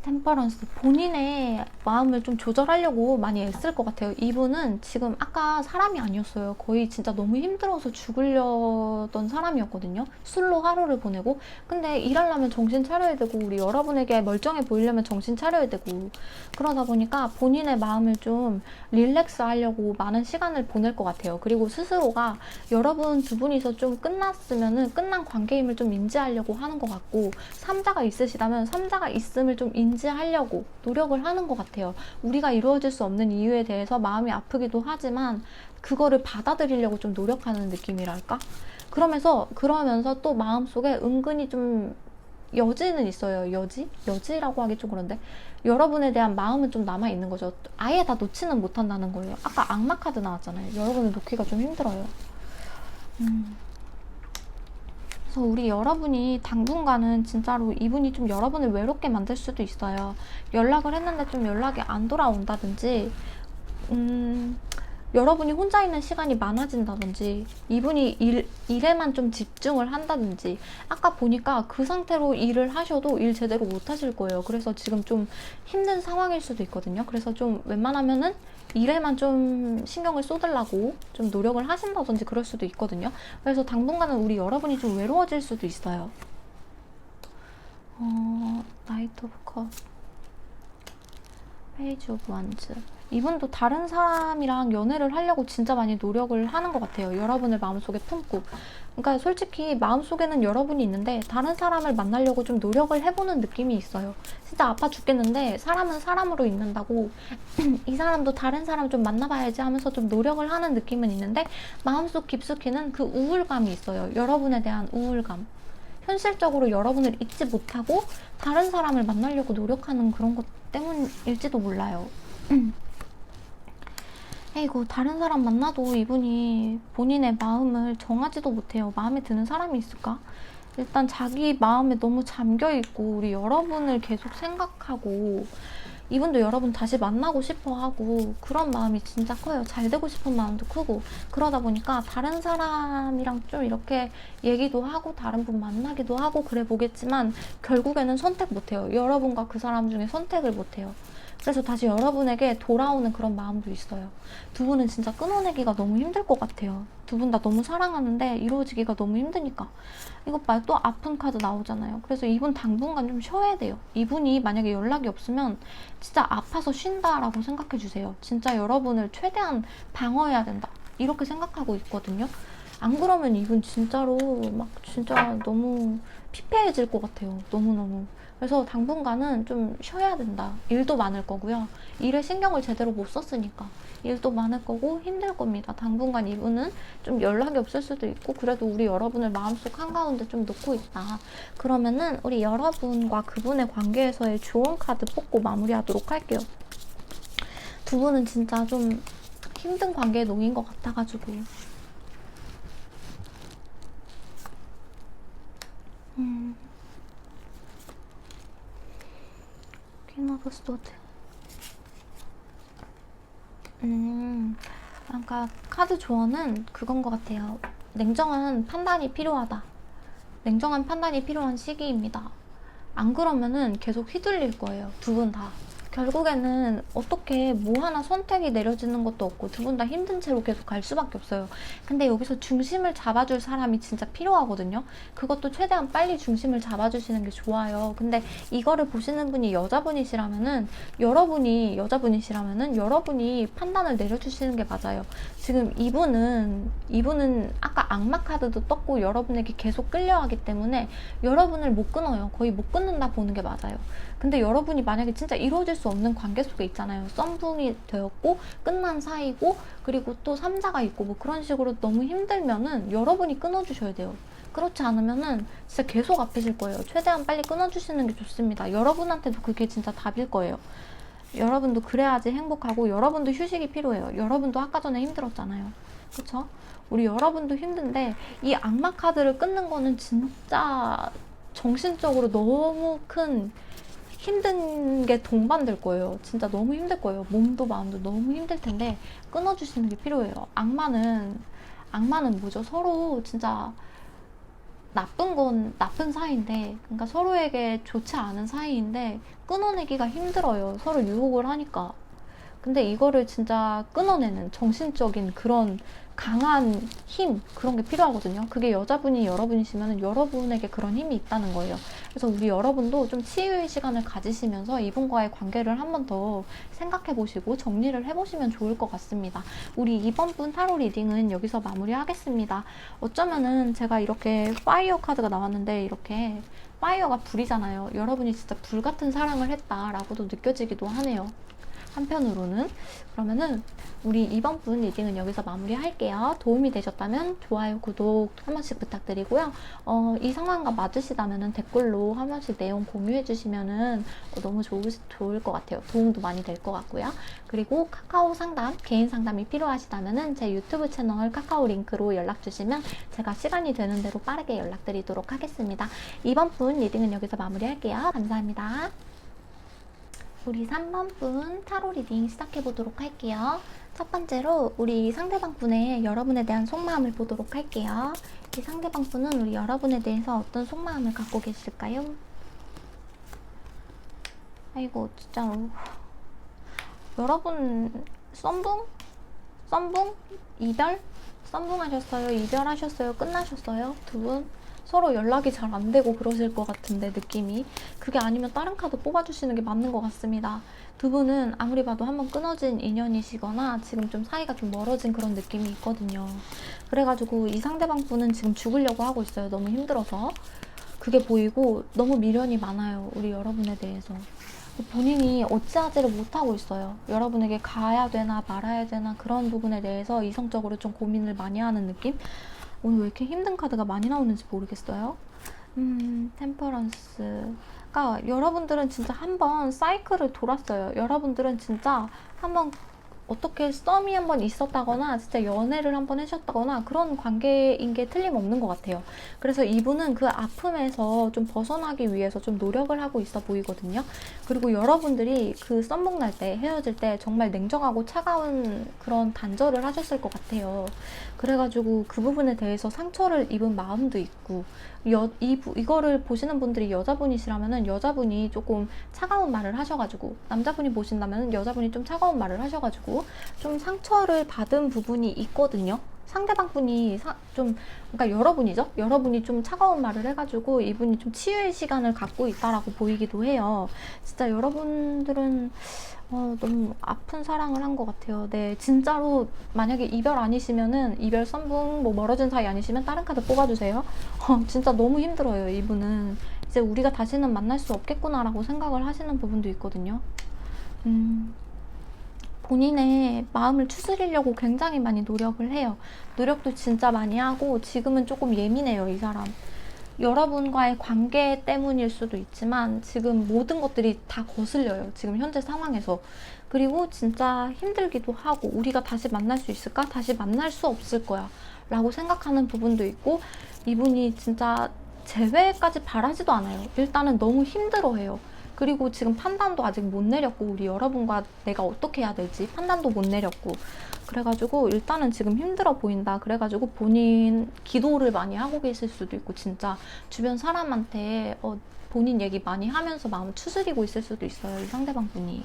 템퍼런스. 본인의 마음을 좀 조절하려고 많이 애쓸 것 같아요. 이분은 지금 아까 사람이 아니었어요. 거의 진짜 너무 힘들어서 죽으려던 사람이었거든요. 술로 하루를 보내고. 근데 일하려면 정신 차려야 되고, 우리 여러분에게 멀쩡해 보이려면 정신 차려야 되고, 그러다 보니까 본인의 마음을 좀 릴렉스 하려고 많은 시간을 보낼 것 같아요. 그리고 스스로가 여러분 두 분이서 좀 끝났으면은 끝난 관계임을 좀 인지하려고 하는 것 같고, 삼자가 있으시다면 삼자가 있음을 좀 인지하려고 노력을 하는 것 같아요. 우리가 이루어질 수 없는 이유에 대해서 마음이 아프기도 하지만 그거를 받아들이려고 좀 노력하는 느낌이랄까? 그러면서 또 마음속에 은근히 좀 여지는 있어요. 여지라고 하기 좀 그런데 여러분에 대한 마음은 좀 남아있는 거죠. 아예 다 놓지는 못한다는 거예요. 아까 악마 카드 나왔잖아요. 여러분을 놓기가 좀 힘들어요. 그래서 우리 여러분이 당분간은 진짜로 이분이 좀 여러분을 외롭게 만들 수도 있어요. 연락을 했는데 좀 연락이 안 돌아온다든지, 여러분이 혼자 있는 시간이 많아진다든지, 이분이 일에만 좀 집중을 한다든지. 아까 보니까 그 상태로 일을 하셔도 일 제대로 못 하실 거예요. 그래서 지금 좀 힘든 상황일 수도 있거든요. 그래서 좀 웬만하면은 일에만 좀 신경을 쏟으려고 좀 노력을 하신다든지 그럴 수도 있거든요. 그래서 당분간은 우리 여러분이 좀 외로워질 수도 있어요. 나이트 오브 컵. 페이지 오브 완즈. 이분도 다른 사람이랑 연애를 하려고 진짜 많이 노력을 하는 것 같아요. 여러분을 마음속에 품고. 그러니까 솔직히 마음속에는 여러분이 있는데 다른 사람을 만나려고 좀 노력을 해보는 느낌이 있어요. 진짜 아파 죽겠는데 사람은 사람으로 있는다고 이 사람도 다른 사람 좀 만나봐야지 하면서 좀 노력을 하는 느낌은 있는데 마음속 깊숙이는 그 우울감이 있어요. 여러분에 대한 우울감. 현실적으로 여러분을 잊지 못하고 다른 사람을 만나려고 노력하는 그런 것 때문일지도 몰라요. 에이구, 다른 사람 만나도 이분이 본인의 마음을 정하지도 못해요. 마음에 드는 사람이 있을까? 일단 자기 마음에 너무 잠겨있고 우리 여러분을 계속 생각하고 이분도 여러분 다시 만나고 싶어 하고 그런 마음이 진짜 커요. 잘 되고 싶은 마음도 크고 그러다 보니까 다른 사람이랑 좀 이렇게 얘기도 하고 다른 분 만나기도 하고 그래 보겠지만 결국에는 선택 못해요. 여러분과 그 사람 중에 선택을 못해요. 그래서 다시 여러분에게 돌아오는 그런 마음도 있어요. 두 분은 진짜 끊어내기가 너무 힘들 것 같아요. 두 분 다 너무 사랑하는데 이루어지기가 너무 힘드니까. 이것 봐요. 또 아픈 카드 나오잖아요. 그래서 이분 당분간 좀 쉬어야 돼요. 이분이 만약에 연락이 없으면 진짜 아파서 쉰다라고 생각해 주세요. 진짜 여러분을 최대한 방어해야 된다. 이렇게 생각하고 있거든요. 안 그러면 이분 진짜로 막 진짜 너무 피폐해질 것 같아요. 너무너무. 그래서 당분간은 좀 쉬어야 된다. 일도 많을 거고요. 일에 신경을 제대로 못 썼으니까. 일도 많을 거고 힘들 겁니다. 당분간 이분은 좀 연락이 없을 수도 있고 그래도 우리 여러분을 마음속 한가운데 좀 놓고 있다. 그러면은 우리 여러분과 그분의 관계에서의 좋은 카드 뽑고 마무리하도록 할게요. 두 분은 진짜 좀 힘든 관계에 놓인 것 같아가지고 퀸 오브 소드. 그러니까 카드 조언은 그건 것 같아요. 냉정한 판단이 필요하다. 냉정한 판단이 필요한 시기입니다. 안 그러면은 계속 휘둘릴 거예요. 두 분 다. 결국에는 어떻게 뭐 하나 선택이 내려지는 것도 없고 두 분 다 힘든 채로 계속 갈 수밖에 없어요. 근데 여기서 중심을 잡아줄 사람이 진짜 필요하거든요. 그것도 최대한 빨리 중심을 잡아주시는 게 좋아요. 근데 이거를 보시는 분이 여자분이시라면은 여러분이 판단을 내려주시는 게 맞아요. 지금 이분은 아까 악마 카드도 떴고 여러분에게 계속 끌려가기 때문에 여러분을 못 끊어요. 거의 못 끊는다 보는 게 맞아요. 근데 여러분이 만약에 진짜 이루어질 수 없는 관계 속에 있잖아요. 썸붕이 되었고 끝난 사이고 그리고 또 3자가 있고 뭐 그런 식으로 너무 힘들면은 여러분이 끊어주셔야 돼요. 그렇지 않으면은 진짜 계속 아프실 거예요. 최대한 빨리 끊어주시는 게 좋습니다. 여러분한테도 그게 진짜 답일 거예요. 여러분도 그래야지 행복하고 여러분도 휴식이 필요해요. 여러분도 아까 전에 힘들었잖아요. 그쵸? 우리 여러분도 힘든데 이 악마 카드를 끊는 거는 진짜 정신적으로 너무 큰 힘든 게 동반될 거예요. 진짜 너무 힘들 거예요. 몸도 마음도 너무 힘들 텐데 끊어주시는 게 필요해요. 악마는 뭐죠? 서로 진짜 나쁜 건 나쁜 사이인데, 그러니까 서로에게 좋지 않은 사이인데 끊어내기가 힘들어요. 서로 유혹을 하니까. 근데 이거를 진짜 끊어내는 정신적인 그런 강한 힘, 그런 게 필요하거든요. 그게 여자분이 여러분이시면 여러분에게 그런 힘이 있다는 거예요. 그래서 우리 여러분도 좀 치유의 시간을 가지시면서 이분과의 관계를 한 번 더 생각해 보시고 정리를 해 보시면 좋을 것 같습니다. 우리 이번 분 타로 리딩은 여기서 마무리하겠습니다. 어쩌면은 제가 이렇게 파이어 카드가 나왔는데 이렇게 파이어가 불이잖아요. 여러분이 진짜 불 같은 사랑을 했다라고도 느껴지기도 하네요. 한편으로는. 그러면은 우리 이번 분 리딩은 여기서 마무리할게요. 도움이 되셨다면 좋아요, 구독 한 번씩 부탁드리고요. 이 상황과 맞으시다면은 댓글로 한 번씩 내용 공유해 주시면은 너무 좋을 것 같아요. 도움도 많이 될 것 같고요. 그리고 카카오 상담, 개인 상담이 필요하시다면은 제 유튜브 채널 카카오 링크로 연락 주시면 제가 시간이 되는 대로 빠르게 연락드리도록 하겠습니다. 이번 분 리딩은 여기서 마무리할게요. 감사합니다. 우리 3번 분 타로 리딩 시작해 보도록 할게요. 첫 번째로 우리 상대방 분의 여러분에 대한 속마음을 보도록 할게요. 이 상대방 분은 우리 여러분에 대해서 어떤 속마음을 갖고 계실까요? 아이고 진짜로 여러분 썸붕? 이별? 썸붕하셨어요? 이별하셨어요? 끝나셨어요? 두 분? 서로 연락이 잘 안 되고 그러실 것 같은데, 느낌이. 그게 아니면 다른 카드 뽑아주시는 게 맞는 것 같습니다. 두 분은 아무리 봐도 한번 끊어진 인연이시거나 지금 좀 사이가 좀 멀어진 그런 느낌이 있거든요. 그래가지고 이 상대방 분은 지금 죽으려고 하고 있어요. 너무 힘들어서. 그게 보이고 너무 미련이 많아요. 우리 여러분에 대해서. 본인이 어찌하지를 못하고 있어요. 여러분에게 가야 되나 말아야 되나 그런 부분에 대해서 이성적으로 좀 고민을 많이 하는 느낌? 오늘 왜 이렇게 힘든 카드가 많이 나오는지 모르겠어요. 템퍼런스. 그러니까 여러분들은 진짜 한번 사이클을 돌았어요. 여러분들은 진짜 한번 어떻게 썸이 한번 있었다거나 진짜 연애를 한번 하셨다거나 그런 관계인 게 틀림없는 것 같아요. 그래서 이분은 그 아픔에서 좀 벗어나기 위해서 좀 노력을 하고 있어 보이거든요. 그리고 여러분들이 그 썸목 날 때, 헤어질 때 정말 냉정하고 차가운 그런 단절을 하셨을 것 같아요. 그래가지고 그 부분에 대해서 상처를 입은 마음도 있고, 이거를 보시는 분들이 여자분이시라면은 여자분이 조금 차가운 말을 하셔가지고, 남자분이 보신다면은 여자분이 좀 차가운 말을 하셔가지고 좀 상처를 받은 부분이 있거든요. 상대방 분이 그러니까 여러분이죠. 여러분이 좀 차가운 말을 해가지고 이분이 좀 치유의 시간을 갖고 있다라고 보이기도 해요. 진짜 여러분들은 너무 아픈 사랑을 한 것 같아요. 네, 진짜로 만약에 이별 아니시면은, 이별 썸붕 뭐 멀어진 사이 아니시면 다른 카드 뽑아주세요. 진짜 너무 힘들어요. 이분은 이제 우리가 다시는 만날 수 없겠구나라고 생각을 하시는 부분도 있거든요. 본인의 마음을 추스리려고 굉장히 많이 노력을 해요. 노력도 진짜 많이 하고 지금은 조금 예민해요, 이 사람. 여러분과의 관계 때문일 수도 있지만 지금 모든 것들이 다 거슬려요. 지금 현재 상황에서. 그리고 진짜 힘들기도 하고, 우리가 다시 만날 수 있을까? 다시 만날 수 없을 거야 라고 생각하는 부분도 있고, 이분이 진짜 재회까지 바라지도 않아요. 일단은 너무 힘들어해요. 그리고 지금 판단도 아직 못 내렸고, 우리 여러분과 내가 어떻게 해야 될지 판단도 못 내렸고, 그래가지고 일단은 지금 힘들어 보인다. 그래가지고 본인 기도를 많이 하고 계실 수도 있고, 진짜 주변 사람한테 본인 얘기 많이 하면서 마음을 추스리고 있을 수도 있어요, 이 상대방 분이.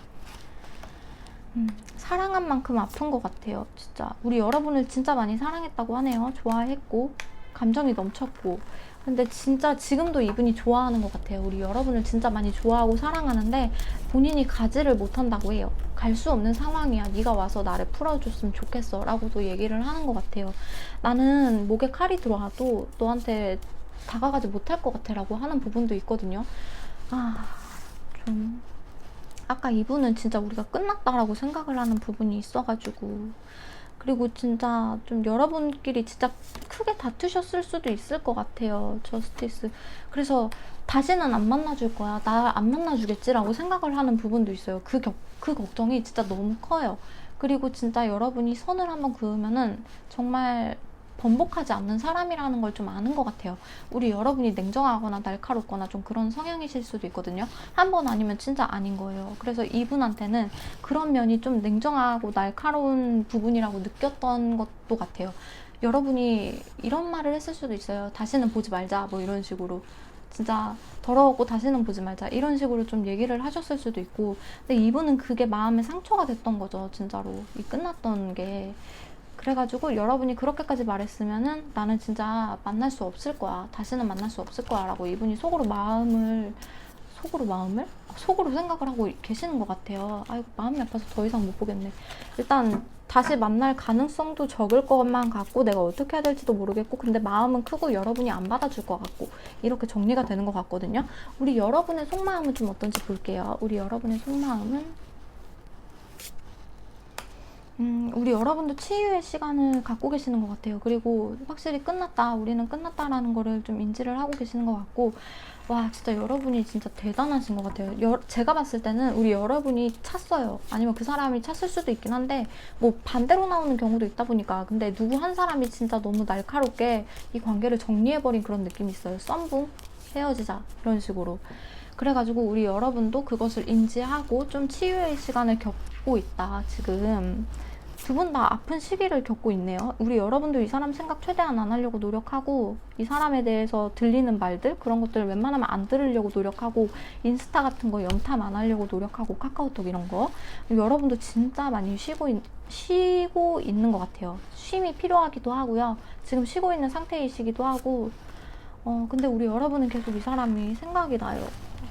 사랑한 만큼 아픈 것 같아요. 진짜 우리 여러분을 진짜 많이 사랑했다고 하네요. 좋아했고 감정이 넘쳤고. 근데 진짜 지금도 이분이 좋아하는 것 같아요. 우리 여러분을 진짜 많이 좋아하고 사랑하는데 본인이 가지를 못한다고 해요. 갈 수 없는 상황이야. 네가 와서 나를 풀어줬으면 좋겠어 라고도 얘기를 하는 것 같아요. 나는 목에 칼이 들어와도 너한테 다가가지 못할 것 같아 라고 하는 부분도 있거든요. 아까 이분은 진짜 우리가 끝났다라고 생각을 하는 부분이 있어가지고, 그리고 진짜 좀 여러분끼리 진짜 크게 다투셨을 수도 있을 것 같아요. 저스티스. 그래서 다시는 안 만나줄 거야, 나 안 만나주겠지라고 생각을 하는 부분도 있어요. 그 걱정이 진짜 너무 커요. 그리고 진짜 여러분이 선을 한번 그으면은 정말 번복하지 않는 사람이라는 걸 좀 아는 것 같아요. 우리 여러분이 냉정하거나 날카롭거나 좀 그런 성향이실 수도 있거든요. 한 번 아니면 진짜 아닌 거예요. 그래서 이분한테는 그런 면이 좀 냉정하고 날카로운 부분이라고 느꼈던 것도 같아요. 여러분이 이런 말을 했을 수도 있어요. 다시는 보지 말자, 뭐 이런 식으로. 진짜 더러웠고 다시는 보지 말자, 이런 식으로 좀 얘기를 하셨을 수도 있고. 근데 이분은 그게 마음에 상처가 됐던 거죠, 진짜로. 이 끝났던 게. 그래가지고 여러분이 그렇게까지 말했으면은 나는 진짜 만날 수 없을 거야, 다시는 만날 수 없을 거야 라고 이분이 속으로 생각을 하고 계시는 것 같아요. 아이고, 마음이 아파서 더 이상 못 보겠네. 일단 다시 만날 가능성도 적을 것만 같고, 내가 어떻게 해야 될지도 모르겠고, 근데 마음은 크고 여러분이 안 받아줄 것 같고, 이렇게 정리가 되는 것 같거든요. 우리 여러분의 속마음은 좀 어떤지 볼게요. 우리 여러분의 속마음은, 우리 여러분도 치유의 시간을 갖고 계시는 것 같아요. 그리고 확실히 끝났다, 우리는 끝났다라는 거를 좀 인지를 하고 계시는 것 같고, 와, 진짜 여러분이 진짜 대단하신 것 같아요. 제가 봤을 때는 우리 여러분이 찼어요. 아니면 그 사람이 찼을 수도 있긴 한데, 뭐 반대로 나오는 경우도 있다 보니까. 근데 누구 한 사람이 진짜 너무 날카롭게 이 관계를 정리해버린 그런 느낌이 있어요. 썸붕, 헤어지자, 이런 식으로. 그래가지고 우리 여러분도 그것을 인지하고 좀 치유의 시간을 겪고 있다, 지금. 두 분 다 아픈 시기를 겪고 있네요. 우리 여러분도 이 사람 생각 최대한 안 하려고 노력하고, 이 사람에 대해서 들리는 말들, 그런 것들 웬만하면 안 들으려고 노력하고, 인스타 같은 거 염탐 안 하려고 노력하고, 카카오톡 이런 거. 여러분도 진짜 많이 쉬고 있는 것 같아요. 쉼이 필요하기도 하고요. 지금 쉬고 있는 상태이시기도 하고, 근데 우리 여러분은 계속 이 사람이 생각이 나요.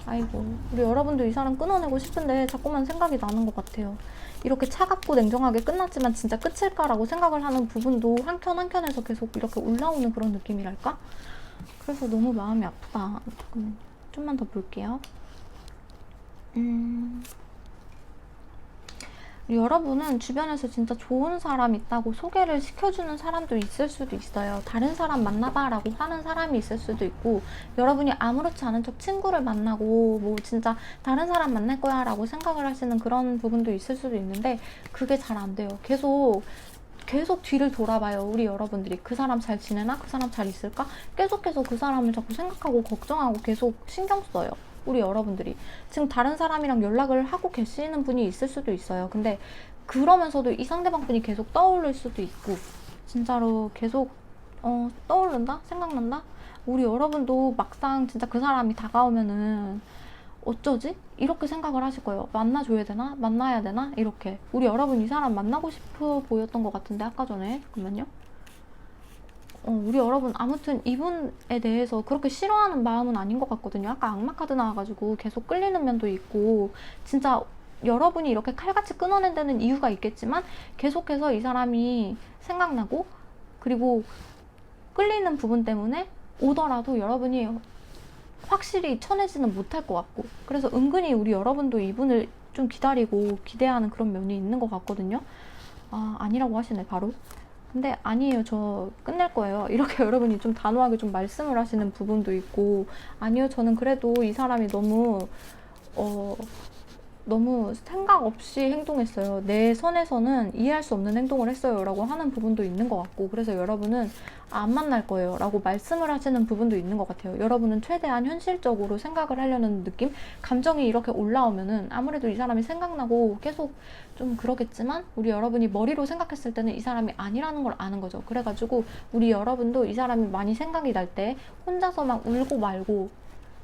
아이고, 우리 여러분도 이 사람 끊어내고 싶은데 자꾸만 생각이 나는 것 같아요. 이렇게 차갑고 냉정하게 끝났지만 진짜 끝일까라고 생각을 하는 부분도 한켠 한켠에서 계속 이렇게 올라오는 그런 느낌이랄까? 그래서 너무 마음이 아프다. 잠깐만요. 좀만 더 볼게요. 여러분은 주변에서 진짜 좋은 사람 있다고 소개를 시켜주는 사람도 있을 수도 있어요. 다른 사람 만나봐 라고 하는 사람이 있을 수도 있고, 여러분이 아무렇지 않은 척 친구를 만나고 뭐 진짜 다른 사람 만날 거야 라고 생각을 하시는 그런 부분도 있을 수도 있는데, 그게 잘 안 돼요. 계속 뒤를 돌아봐요. 우리 여러분들이 그 사람 잘 지내나? 그 사람 잘 있을까? 계속해서 그 사람을 자꾸 생각하고 걱정하고 계속 신경 써요. 우리 여러분들이 지금 다른 사람이랑 연락을 하고 계시는 분이 있을 수도 있어요. 근데 그러면서도 이 상대방 분이 계속 떠오를 수도 있고, 진짜로 계속 떠오른다? 생각난다? 우리 여러분도 막상 진짜 그 사람이 다가오면은 어쩌지? 이렇게 생각을 하실 거예요. 만나줘야 되나? 만나야 되나? 이렇게. 우리 여러분 이 사람 만나고 싶어 보였던 것 같은데 아까 전에. 잠깐만요. 우리 여러분 아무튼 이분에 대해서 그렇게 싫어하는 마음은 아닌 것 같거든요. 아까 악마 카드 나와가지고 계속 끌리는 면도 있고, 진짜 여러분이 이렇게 칼같이 끊어낸 데는 이유가 있겠지만 계속해서 이 사람이 생각나고, 그리고 끌리는 부분 때문에 오더라도 여러분이 확실히 쳐내지는 못할 것 같고, 그래서 은근히 우리 여러분도 이분을 좀 기다리고 기대하는 그런 면이 있는 것 같거든요. 아니라고 하시네 바로. 근데 아니에요, 저 끝낼 거예요. 이렇게 여러분이 좀 단호하게 좀 말씀을 하시는 부분도 있고, 아니요, 저는 그래도 이 사람이 너무 생각 없이 행동했어요. 내 선에서는 이해할 수 없는 행동을 했어요 라고 하는 부분도 있는 것 같고, 그래서 여러분은 안 만날 거예요 라고 말씀을 하시는 부분도 있는 것 같아요. 여러분은 최대한 현실적으로 생각을 하려는 느낌? 감정이 이렇게 올라오면은 아무래도 이 사람이 생각나고 계속 좀 그러겠지만, 우리 여러분이 머리로 생각했을 때는 이 사람이 아니라는 걸 아는 거죠. 그래가지고 우리 여러분도 이 사람이 많이 생각이 날 때 혼자서 막 울고 말고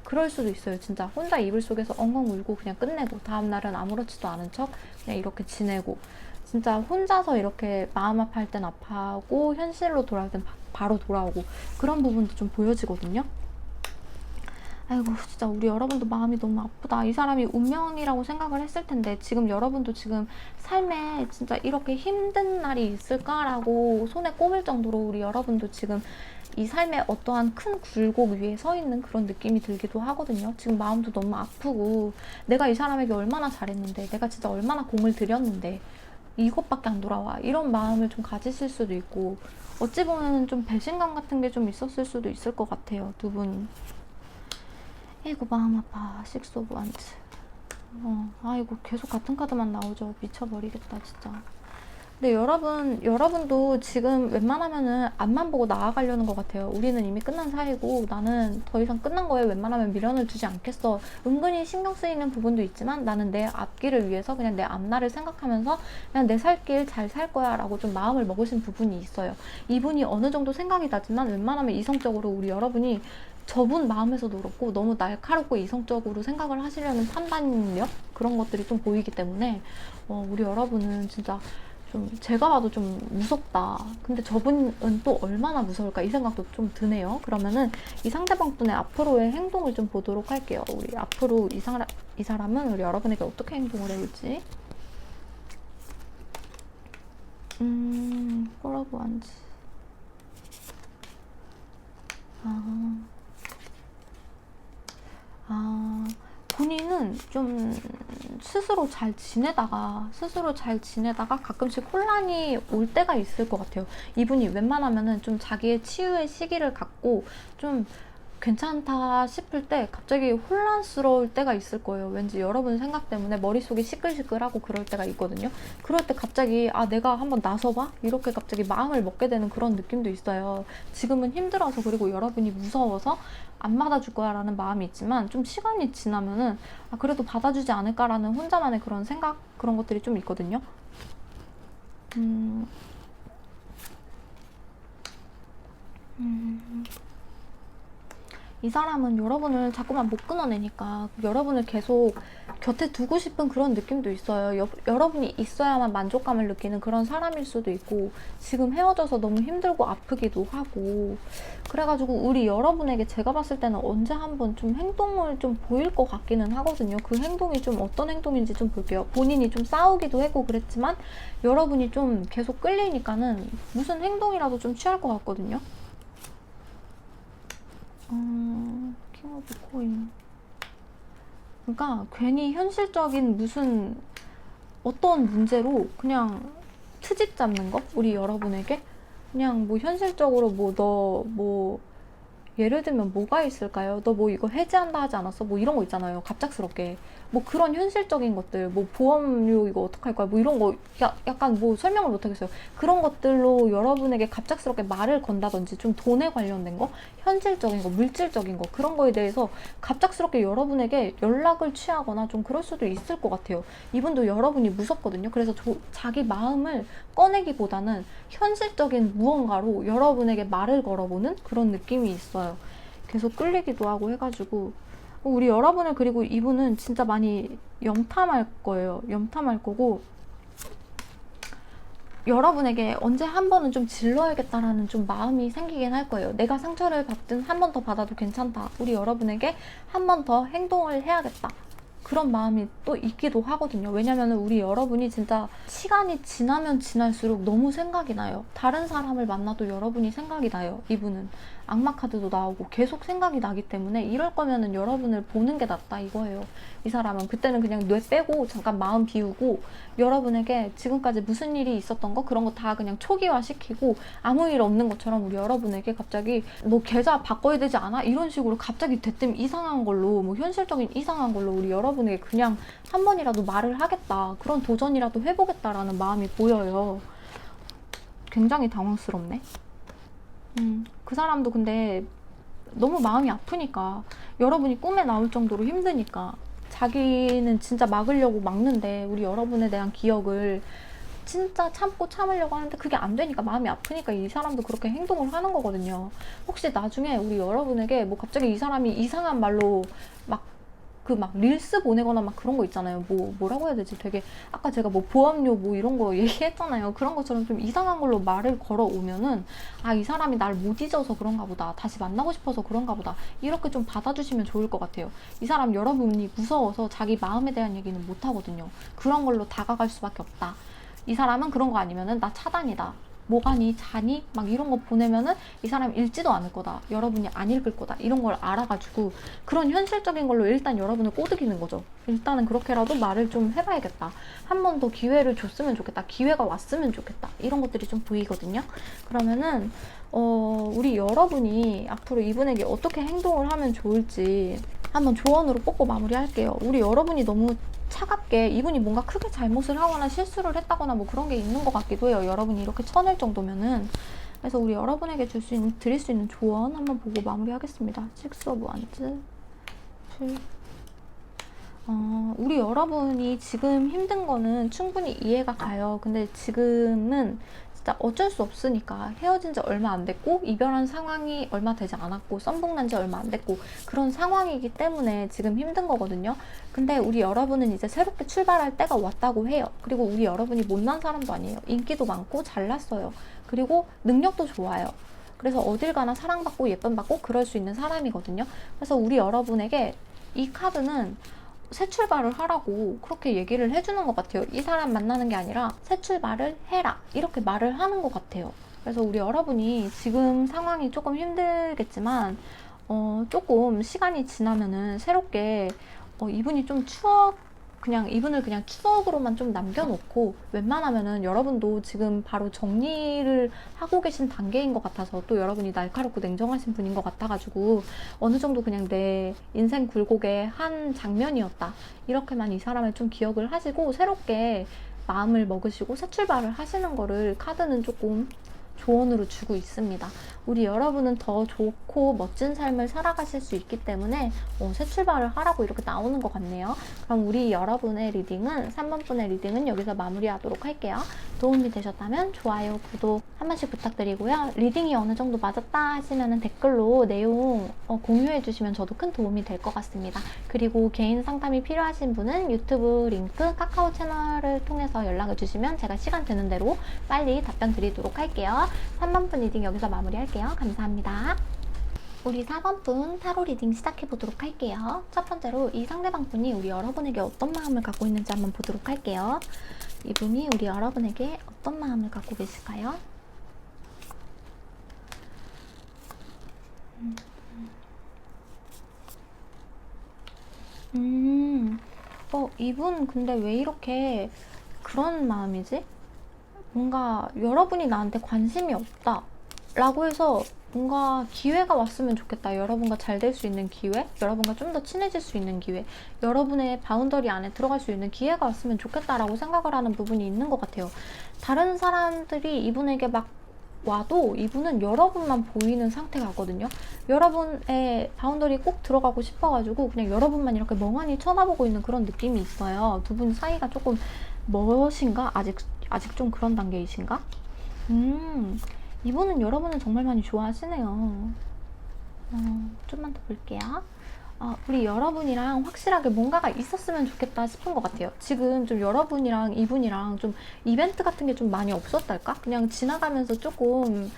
그럴 수도 있어요. 진짜 혼자 이불 속에서 엉엉 울고 그냥 끝내고 다음날은 아무렇지도 않은 척 그냥 이렇게 지내고, 진짜 혼자서 이렇게 마음 아파할 땐 아파하고 현실로 돌아올 땐 바로 돌아오고, 그런 부분도 좀 보여지거든요. 아이고, 진짜 우리 여러분도 마음이 너무 아프다. 이 사람이 운명이라고 생각을 했을 텐데 지금 여러분도 지금 삶에 진짜 이렇게 힘든 날이 있을까라고 손에 꼽을 정도로 우리 여러분도 지금 이 삶에 어떠한 큰 굴곡 위에 서 있는 그런 느낌이 들기도 하거든요. 지금 마음도 너무 아프고, 내가 이 사람에게 얼마나 잘했는데, 내가 진짜 얼마나 공을 들였는데 이것밖에 안 돌아와, 이런 마음을 좀 가지실 수도 있고, 어찌 보면 좀 배신감 같은 게 좀 있었을 수도 있을 것 같아요, 두 분. 아이고 마음 아파. 식스 오브 완즈. 아이고 계속 같은 카드만 나오죠. 미쳐버리겠다 진짜. 근데 여러분도 지금 웬만하면은 앞만 보고 나아가려는 것 같아요. 우리는 이미 끝난 사이고 나는 더 이상 끝난 거에 웬만하면 미련을 두지 않겠어. 은근히 신경 쓰이는 부분도 있지만 나는 내 앞길을 위해서 그냥 내 앞날을 생각하면서 그냥 내 살 길 잘 살 거야 라고 좀 마음을 먹으신 부분이 있어요. 이분이 어느 정도 생각이 나지만 웬만하면 이성적으로 우리 여러분이 저분 마음에서도 그렇고 너무 날카롭고 이성적으로 생각을 하시려는 판단력? 그런 것들이 좀 보이기 때문에 우리 여러분은 진짜 좀 제가 봐도 좀 무섭다. 근데 저분은 또 얼마나 무서울까 이 생각도 좀 드네요. 그러면은 이 상대방 분의 앞으로의 행동을 좀 보도록 할게요. 우리 앞으로 이 사람은 우리 여러분에게 어떻게 행동을 해올지. 콜라보 한지. 본인은 좀 스스로 잘 지내다가 가끔씩 혼란이 올 때가 있을 것 같아요. 이분이 웬만하면은 좀 자기의 치유의 시기를 갖고 좀 괜찮다 싶을 때 갑자기 혼란스러울 때가 있을 거예요. 왠지 여러분 생각 때문에 머릿속이 시끌시끌하고 그럴 때가 있거든요. 그럴 때 갑자기 내가 한번 나서봐? 이렇게 갑자기 마음을 먹게 되는 그런 느낌도 있어요. 지금은 힘들어서, 그리고 여러분이 무서워서 안 받아줄 거야 라는 마음이 있지만, 좀 시간이 지나면은 그래도 받아주지 않을까라는 혼자만의 그런 생각, 그런 것들이 좀 있거든요. 이 사람은 여러분을 자꾸만 못 끊어내니까 여러분을 계속 곁에 두고 싶은 그런 느낌도 있어요. 여러분이 있어야만 만족감을 느끼는 그런 사람일 수도 있고, 지금 헤어져서 너무 힘들고 아프기도 하고, 그래가지고 우리 여러분에게 제가 봤을 때는 언제 한번 좀 행동을 좀 보일 것 같기는 하거든요. 그 행동이 좀 어떤 행동인지 좀 볼게요. 본인이 좀 싸우기도 했고 그랬지만 여러분이 좀 계속 끌리니까는 무슨 행동이라도 좀 취할 것 같거든요. 킹 오브 코인. 그러니까 괜히 현실적인 무슨 어떤 문제로 그냥 트집 잡는 거? 우리 여러분에게? 그냥 뭐 현실적으로 예를 들면 뭐가 있을까요? 너 뭐 이거 해지한다 하지 않았어? 뭐 이런 거 있잖아요. 갑작스럽게. 뭐 그런 현실적인 것들, 뭐 보험료 이거 어떡할 거야? 뭐 이런 거 약간 뭐 설명을 못 하겠어요. 그런 것들로 여러분에게 갑작스럽게 말을 건다든지 좀 돈에 관련된 거, 현실적인 거, 물질적인 거, 그런 거에 대해서 갑작스럽게 여러분에게 연락을 취하거나 좀 그럴 수도 있을 것 같아요. 이분도 여러분이 무섭거든요. 그래서 자기 마음을 꺼내기보다는 현실적인 무언가로 여러분에게 말을 걸어보는 그런 느낌이 있어요. 계속 끌리기도 하고 해가지고 우리 여러분을, 그리고 이분은 진짜 많이 염탐할 거예요. 염탐할 거고, 여러분에게 언제 한 번은 좀 질러야겠다라는 좀 마음이 생기긴 할 거예요. 내가 상처를 받든 한 번 더 받아도 괜찮다. 우리 여러분에게 한 번 더 행동을 해야겠다. 그런 마음이 또 있기도 하거든요. 왜냐면은 우리 여러분이 진짜 시간이 지나면 지날수록 너무 생각이 나요. 다른 사람을 만나도 여러분이 생각이 나요. 이분은 악마 카드도 나오고 계속 생각이 나기 때문에 이럴 거면은 여러분을 보는 게 낫다 이거예요. 이 사람은 그때는 그냥 뇌 빼고 잠깐 마음 비우고 여러분에게 지금까지 무슨 일이 있었던 거 그런 거 다 그냥 초기화 시키고 아무 일 없는 것처럼 우리 여러분에게 갑자기 너 계좌 바꿔야 되지 않아? 이런 식으로 갑자기 대뜸 이상한 걸로, 뭐 현실적인 이상한 걸로 우리 여러분에게 그냥 한 번이라도 말을 하겠다, 그런 도전이라도 해보겠다라는 마음이 보여요. 굉장히 당황스럽네. 그 사람도 근데 너무 마음이 아프니까, 여러분이 꿈에 나올 정도로 힘드니까 자기는 진짜 막으려고 막는데 우리 여러분에 대한 기억을 진짜 참고 참으려고 하는데 그게 안 되니까, 마음이 아프니까 이 사람도 그렇게 행동을 하는 거거든요. 혹시 나중에 우리 여러분에게 뭐 갑자기 이 사람이 이상한 말로 막 릴스 보내거나 막 그런 거 있잖아요. 뭐라고 해야 되지? 되게 아까 제가 뭐 보험료 뭐 이런 거 얘기했잖아요. 그런 것처럼 좀 이상한 걸로 말을 걸어오면은 아, 이 사람이 날 못 잊어서 그런가 보다. 다시 만나고 싶어서 그런가 보다. 이렇게 좀 받아주시면 좋을 것 같아요. 이 사람 여러분이 무서워서 자기 마음에 대한 얘기는 못 하거든요. 그런 걸로 다가갈 수밖에 없다. 이 사람은 그런 거 아니면은 나 차단이다. 뭐가니? 자니? 막 이런 거 보내면은 이 사람 읽지도 않을 거다. 여러분이 안 읽을 거다. 이런 걸 알아가지고 그런 현실적인 걸로 일단 여러분을 꼬드기는 거죠. 일단은 그렇게라도 말을 좀 해봐야겠다. 한 번 더 기회를 줬으면 좋겠다. 기회가 왔으면 좋겠다. 이런 것들이 좀 보이거든요. 그러면은 우리 여러분이 앞으로 이분에게 어떻게 행동을 하면 좋을지 한번 조언으로 뽑고 마무리할게요. 우리 여러분이 너무 차갑게, 이분이 뭔가 크게 잘못을 하거나 실수를 했다거나 뭐 그런 게 있는 것 같기도 해요. 여러분이 이렇게 쳐낼 정도면은. 그래서 우리 여러분에게 드릴 수 있는 조언 한번 보고 마무리하겠습니다. 6 오브 원즈, 7. 우리 여러분이 지금 힘든 거는 충분히 이해가 가요. 근데 지금은 진짜 어쩔 수 없으니까, 헤어진 지 얼마 안 됐고 이별한 상황이 얼마 되지 않았고 썸북 난 지 얼마 안 됐고 그런 상황이기 때문에 지금 힘든 거거든요. 근데 우리 여러분은 이제 새롭게 출발할 때가 왔다고 해요. 그리고 우리 여러분이 못난 사람도 아니에요. 인기도 많고 잘났어요. 그리고 능력도 좋아요. 그래서 어딜 가나 사랑받고 예쁨받고 그럴 수 있는 사람이거든요. 그래서 우리 여러분에게 이 카드는 새 출발을 하라고 그렇게 얘기를 해주는 것 같아요. 이 사람 만나는 게 아니라 새 출발을 해라, 이렇게 말을 하는 것 같아요. 그래서 우리 여러분이 지금 상황이 조금 힘들겠지만 조금 시간이 지나면은 새롭게 이분이 좀 이분을 그냥 추억으로만 좀 남겨놓고, 웬만하면은 여러분도 지금 바로 정리를 하고 계신 단계인 것 같아서, 또 여러분이 날카롭고 냉정하신 분인 것 같아가지고 어느 정도 그냥 내 인생 굴곡의 한 장면이었다, 이렇게만 이 사람을 좀 기억을 하시고 새롭게 마음을 먹으시고 새 출발을 하시는 거를 카드는 조금 조언으로 주고 있습니다. 우리 여러분은 더 좋고 멋진 삶을 살아가실 수 있기 때문에 새 출발을 하라고 이렇게 나오는 것 같네요. 그럼 우리 여러분의 리딩은 3번 분의 리딩은 여기서 마무리하도록 할게요. 도움이 되셨다면 좋아요, 구독 한 번씩 부탁드리고요. 리딩이 어느 정도 맞았다 하시면 댓글로 내용 공유해 주시면 저도 큰 도움이 될 것 같습니다. 그리고 개인 상담이 필요하신 분은 유튜브 링크, 카카오 채널을 통해서 연락을 주시면 제가 시간 되는 대로 빨리 답변 드리도록 할게요. 3번 분 리딩 여기서 마무리할게요. 감사합니다. 우리 4번 분 타로 리딩 시작해 보도록 할게요. 첫 번째로 이 상대방 분이 우리 여러분에게 어떤 마음을 갖고 있는지 한번 보도록 할게요. 이분이 우리 여러분에게 어떤 마음을 갖고 계실까요? 이분 근데 왜 이렇게 그런 마음이지? 뭔가 여러분이 나한테 관심이 없다 라고 해서 뭔가 기회가 왔으면 좋겠다. 여러분과 잘 될 수 있는 기회, 여러분과 좀 더 친해질 수 있는 기회, 여러분의 바운더리 안에 들어갈 수 있는 기회가 왔으면 좋겠다라고 생각을 하는 부분이 있는 것 같아요. 다른 사람들이 이분에게 막 와도 이분은 여러분만 보이는 상태 같거든요. 여러분의 바운더리 꼭 들어가고 싶어가지고 그냥 여러분만 이렇게 멍하니 쳐다보고 있는 그런 느낌이 있어요. 두 분 사이가 조금 멋인가? 아직 좀 그런 단계이신가? 이분은 여러분을 정말 많이 좋아하시네요. 좀만 더 볼게요. 우리 여러분이랑 확실하게 뭔가가 있었으면 좋겠다 싶은 것 같아요. 지금 좀 여러분이랑 이분이랑 좀 이벤트 같은 게 좀 많이 없었달까? 그냥 지나가면서 조금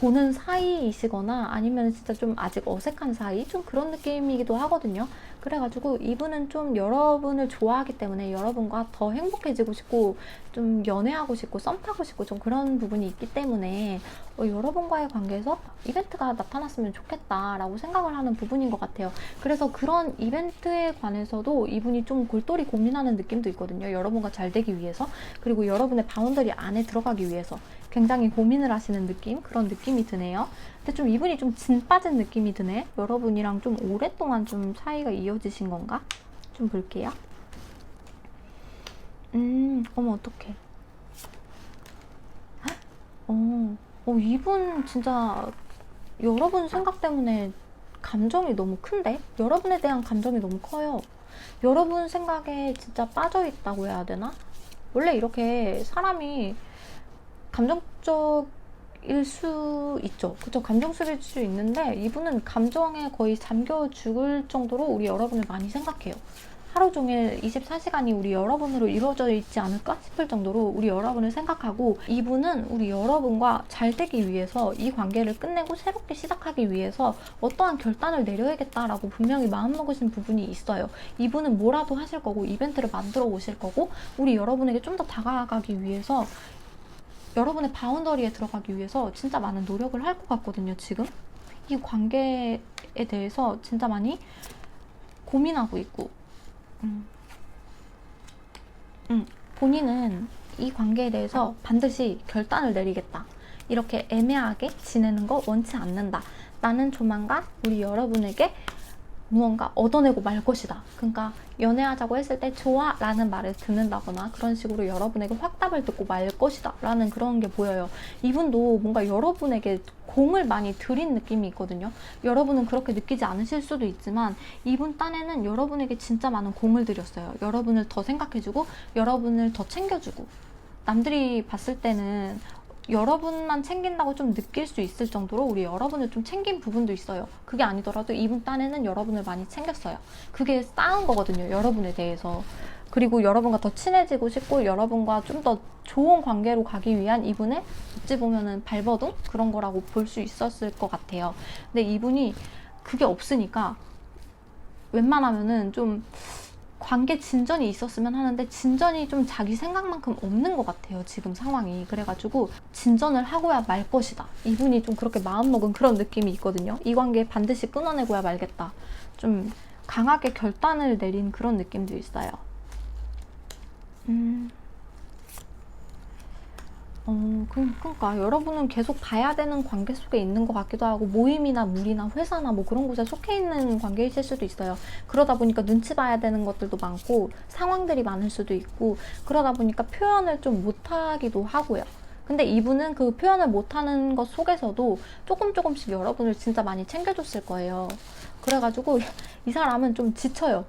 보는 사이이시거나 아니면 진짜 좀 아직 어색한 사이? 좀 그런 느낌이기도 하거든요. 그래가지고 이분은 좀 여러분을 좋아하기 때문에 여러분과 더 행복해지고 싶고 좀 연애하고 싶고 썸 타고 싶고 좀 그런 부분이 있기 때문에 여러분과의 관계에서 이벤트가 나타났으면 좋겠다라고 생각을 하는 부분인 것 같아요. 그래서 그런 이벤트에 관해서도 이분이 좀 골똘히 고민하는 느낌도 있거든요. 여러분과 잘 되기 위해서, 그리고 여러분의 바운더리 안에 들어가기 위해서 굉장히 고민을 하시는 느낌, 그런 느낌이 드네요. 근데 좀 이분이 좀 진 빠진 느낌이 드네. 여러분이랑 좀 오랫동안 좀 사이가 이어지신 건가? 좀 볼게요. 어머 어떡해. 이분 진짜 여러분 생각 때문에 감정이 너무 큰데? 여러분에 대한 감정이 너무 커요. 여러분 생각에 진짜 빠져있다고 해야 되나? 원래 이렇게 사람이 감정적일 수 있죠. 그쵸? 감정적일 수 있는데 이분은 감정에 거의 잠겨 죽을 정도로 우리 여러분을 많이 생각해요. 하루 종일 24시간이 우리 여러분으로 이루어져 있지 않을까 싶을 정도로 우리 여러분을 생각하고, 이분은 우리 여러분과 잘 되기 위해서 이 관계를 끝내고 새롭게 시작하기 위해서 어떠한 결단을 내려야겠다라고 분명히 마음먹으신 부분이 있어요. 이분은 뭐라도 하실 거고 이벤트를 만들어 오실 거고 우리 여러분에게 좀 더 다가가기 위해서, 여러분의 바운더리에 들어가기 위해서 진짜 많은 노력을 할 것 같거든요. 지금 이 관계에 대해서 진짜 많이 고민하고 있고 본인은 이 관계에 대해서 반드시 결단을 내리겠다. 이렇게 애매하게 지내는 거 원치 않는다. 나는 조만간 우리 여러분에게 무언가 얻어내고 말 것이다. 그러니까 연애하자고 했을 때 좋아 라는 말을 듣는다거나 그런 식으로 여러분에게 확답을 듣고 말 것이다 라는 그런 게 보여요. 이분도 뭔가 여러분에게 공을 많이 들인 느낌이 있거든요. 여러분은 그렇게 느끼지 않으실 수도 있지만 이분 딴에는 여러분에게 진짜 많은 공을 들였어요. 여러분을 더 생각해주고 여러분을 더 챙겨주고, 남들이 봤을 때는 여러분만 챙긴다고 좀 느낄 수 있을 정도로 우리 여러분을 좀 챙긴 부분도 있어요. 그게 아니더라도 이분 딴에는 여러분을 많이 챙겼어요. 그게 쌓은 거거든요, 여러분에 대해서. 그리고 여러분과 더 친해지고 싶고 여러분과 좀 더 좋은 관계로 가기 위한 이분의 어찌 보면은 발버둥? 그런 거라고 볼 수 있었을 것 같아요. 근데 이분이 그게 없으니까 웬만하면은 좀 관계 진전이 있었으면 하는데 진전이 좀 자기 생각만큼 없는 것 같아요, 지금 상황이. 그래가지고 진전을 하고야 말 것이다. 이분이 좀 그렇게 마음먹은 그런 느낌이 있거든요. 이 관계 반드시 끊어내고야 말겠다. 좀 강하게 결단을 내린 그런 느낌도 있어요. 그러니까 여러분은 계속 봐야 되는 관계 속에 있는 것 같기도 하고, 모임이나 무리나 회사나 뭐 그런 곳에 속해 있는 관계이실 수도 있어요. 그러다 보니까 눈치 봐야 되는 것들도 많고 상황들이 많을 수도 있고, 그러다 보니까 표현을 좀 못하기도 하고요. 근데 이분은 그 표현을 못하는 것 속에서도 조금씩 여러분을 진짜 많이 챙겨줬을 거예요. 그래가지고 이 사람은 좀 지쳐요.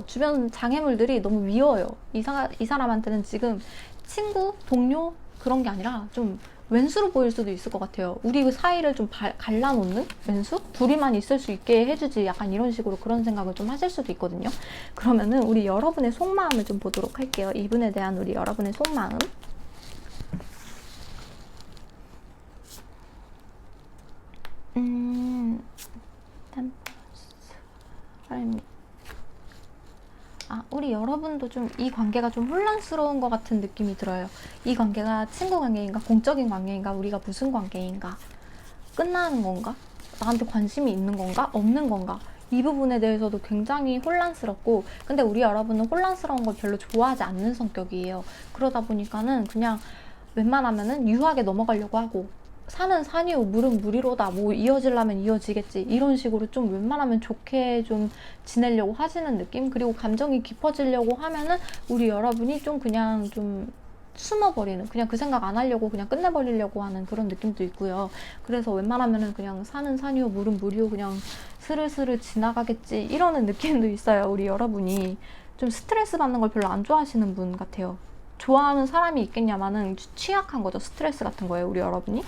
주변 장애물들이 너무 미워요. 이 사람한테는 지금 친구, 동료 그런 게 아니라 좀 왼수로 보일 수도 있을 것 같아요. 우리 사이를 좀 갈라놓는 왼수? 둘이만 있을 수 있게 해주지. 약간 이런 식으로 그런 생각을 좀 하실 수도 있거든요. 그러면은 우리 여러분의 속마음을 좀 보도록 할게요. 이분에 대한 우리 여러분의 속마음. 우리 여러분도 좀 이 관계가 좀 혼란스러운 것 같은 느낌이 들어요. 이 관계가 친구 관계인가, 공적인 관계인가, 우리가 무슨 관계인가, 끝나는 건가, 나한테 관심이 있는 건가, 없는 건가, 이 부분에 대해서도 굉장히 혼란스럽고, 근데 우리 여러분은 혼란스러운 걸 별로 좋아하지 않는 성격이에요. 그러다 보니까는 그냥 웬만하면은 유하게 넘어가려고 하고, 산은 산이요 물은 물이로다, 뭐 이어지려면 이어지겠지, 이런 식으로 좀 웬만하면 좋게 좀 지내려고 하시는 느낌. 그리고 감정이 깊어지려고 하면은 우리 여러분이 좀 그냥 좀 숨어버리는, 그냥 그 생각 안 하려고 그냥 끝내버리려고 하는 그런 느낌도 있고요. 그래서 웬만하면은 그냥 산은 산이요 물은 물이요 그냥 스르스르 지나가겠지, 이러는 느낌도 있어요. 우리 여러분이 좀 스트레스 받는 걸 별로 안 좋아하시는 분 같아요. 좋아하는 사람이 있겠냐마는 취약한 거죠. 스트레스 같은 거예요, 우리 여러분이.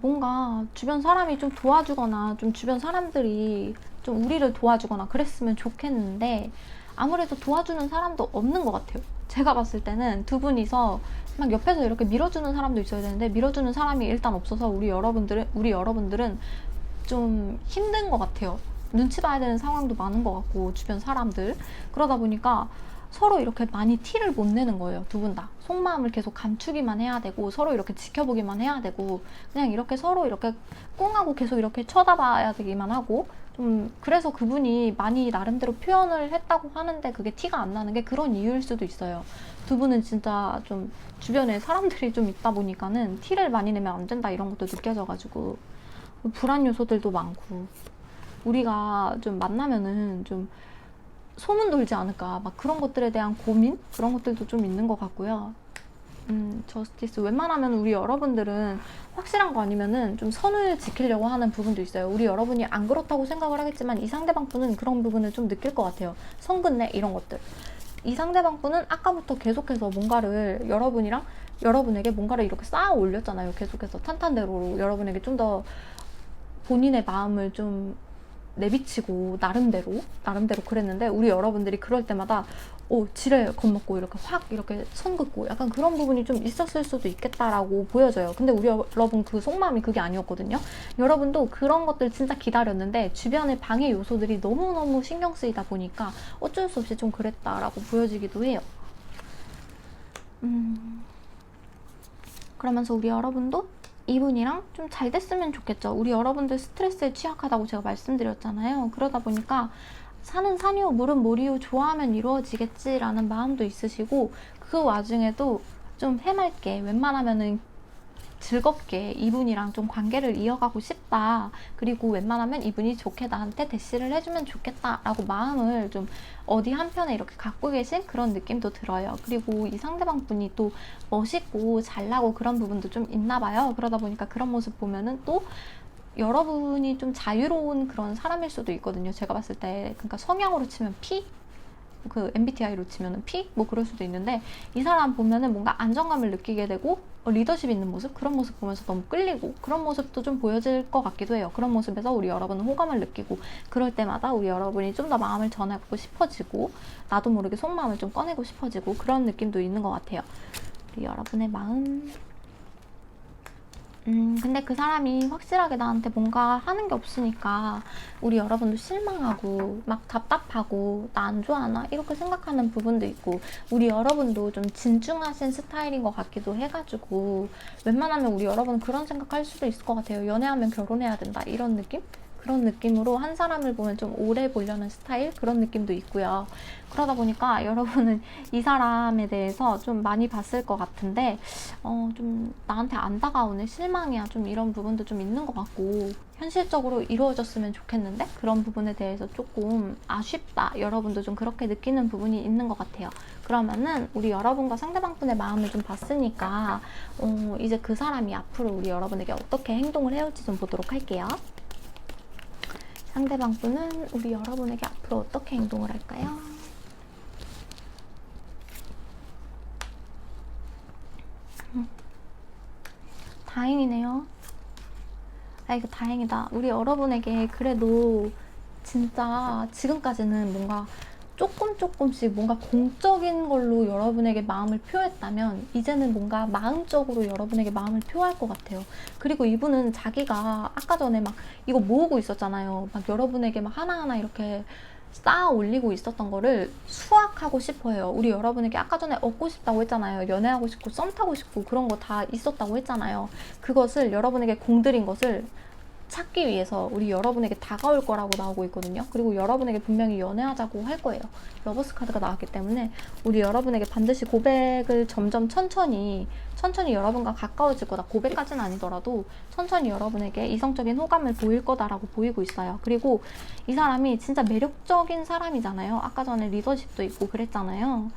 뭔가 주변 사람이 좀 도와주거나, 좀 주변 사람들이 좀 우리를 도와주거나 그랬으면 좋겠는데, 아무래도 도와주는 사람도 없는 것 같아요. 제가 봤을 때는 두 분이서 막 옆에서 이렇게 밀어주는 사람도 있어야 되는데, 밀어주는 사람이 일단 없어서 우리 여러분들은 좀 힘든 것 같아요. 눈치 봐야 되는 상황도 많은 것 같고, 주변 사람들. 그러다 보니까 서로 이렇게 많이 티를 못 내는 거예요. 두 분 다 속마음을 계속 감추기만 해야 되고, 서로 이렇게 지켜보기만 해야 되고, 그냥 이렇게 서로 이렇게 꽁하고 계속 이렇게 쳐다봐야 되기만 하고, 좀 그래서 그분이 많이 나름대로 표현을 했다고 하는데 그게 티가 안 나는 게 그런 이유일 수도 있어요. 두 분은 진짜 좀 주변에 사람들이 좀 있다 보니까는 티를 많이 내면 안 된다, 이런 것도 느껴져가지고 불안 요소들도 많고, 우리가 좀 만나면은 좀 소문 돌지 않을까, 막 그런 것들에 대한 고민? 그런 것들도 좀 있는 것 같고요. 저스티스, 웬만하면 우리 여러분들은 확실한 거 아니면은 좀 선을 지키려고 하는 부분도 있어요. 우리 여러분이 안 그렇다고 생각을 하겠지만 이 상대방 분은 그런 부분을 좀 느낄 것 같아요. 성근내 이런 것들. 이 상대방 분은 아까부터 계속해서 뭔가를 여러분에게 뭔가를 이렇게 쌓아 올렸잖아요. 계속해서 탄탄대로로 여러분에게 좀 더 본인의 마음을 좀 내비치고 나름대로 그랬는데, 우리 여러분들이 그럴 때마다 지레 겁먹고 이렇게 확 이렇게 선 긋고 약간 그런 부분이 좀 있었을 수도 있겠다라고 보여져요. 근데 우리 여러분 그 속마음이 그게 아니었거든요. 여러분도 그런 것들 진짜 기다렸는데 주변의 방해 요소들이 너무너무 신경 쓰이다 보니까 어쩔 수 없이 좀 그랬다라고 보여지기도 해요. 그러면서 우리 여러분도 이분이랑 좀 잘 됐으면 좋겠죠. 우리 여러분들 스트레스에 취약하다고 제가 말씀드렸잖아요. 그러다 보니까 산은 산이요 물은 물이요 좋아하면 이루어지겠지라는 마음도 있으시고, 그 와중에도 좀 해맑게 웬만하면은 즐겁게 이분이랑 좀 관계를 이어가고 싶다, 그리고 웬만하면 이분이 좋게 나한테 대시를 해주면 좋겠다라고 마음을 좀 어디 한편에 이렇게 갖고 계신 그런 느낌도 들어요. 그리고 이 상대방 분이 또 멋있고 잘나고 그런 부분도 좀 있나 봐요. 그러다 보니까 그런 모습 보면은 또 여러분이 좀 자유로운 그런 사람일 수도 있거든요. 제가 봤을 때. 그러니까 성향으로 치면 P? 그 MBTI로 치면은 P? 뭐 그럴 수도 있는데, 이 사람 보면은 뭔가 안정감을 느끼게 되고 리더십 있는 모습? 그런 모습 보면서 너무 끌리고, 그런 모습도 좀 보여질 것 같기도 해요. 그런 모습에서 우리 여러분은 호감을 느끼고, 그럴 때마다 우리 여러분이 좀 더 마음을 전하고 싶어지고, 나도 모르게 속마음을 좀 꺼내고 싶어지고, 그런 느낌도 있는 것 같아요. 우리 여러분의 마음. 근데 그 사람이 확실하게 나한테 뭔가 하는 게 없으니까 우리 여러분도 실망하고 막 답답하고 나 안 좋아하나 이렇게 생각하는 부분도 있고, 우리 여러분도 좀 진중하신 스타일인 것 같기도 해가지고 웬만하면 우리 여러분 그런 생각할 수도 있을 것 같아요. 연애하면 결혼해야 된다, 이런 느낌? 그런 느낌으로 한 사람을 보면 좀 오래 보려는 스타일 그런 느낌도 있고요. 그러다 보니까 여러분은 이 사람에 대해서 좀 많이 봤을 것 같은데 좀 나한테 안 다가오네, 실망이야, 좀 이런 부분도 좀 있는 것 같고, 현실적으로 이루어졌으면 좋겠는데 그런 부분에 대해서 조금 아쉽다, 여러분도 좀 그렇게 느끼는 부분이 있는 것 같아요. 그러면은 우리 여러분과 상대방분의 마음을 좀 봤으니까 이제 그 사람이 앞으로 우리 여러분에게 어떻게 행동을 해올지 좀 보도록 할게요. 상대방분은 우리 여러분에게 앞으로 어떻게 행동을 할까요? 다행이네요. 아, 이거 다행이다. 우리 여러분에게 그래도 진짜 지금까지는 뭔가 조금씩 뭔가 공적인 걸로 여러분에게 마음을 표했다면 이제는 뭔가 마음적으로 여러분에게 마음을 표할 것 같아요. 그리고 이분은 자기가 아까 전에 막 이거 모으고 있었잖아요. 막 여러분에게 막 하나하나 이렇게 쌓아 올리고 있었던 거를 수확하고 싶어 해요. 우리 여러분에게 아까 전에 얻고 싶다고 했잖아요. 연애하고 싶고 썸 타고 싶고 그런 거 다 있었다고 했잖아요. 그것을 여러분에게 공들인 것을 찾기 위해서 우리 여러분에게 다가올 거라고 나오고 있거든요. 그리고 여러분에게 분명히 연애하자고 할 거예요. 러버스 카드가 나왔기 때문에 우리 여러분에게 반드시 고백을 점점 천천히 여러분과 가까워질 거다. 고백까지는 아니더라도 천천히 여러분에게 이성적인 호감을 보일 거다라고 보이고 있어요. 그리고 이 사람이 진짜 매력적인 사람이잖아요. 아까 전에 리더십도 있고 그랬잖아요.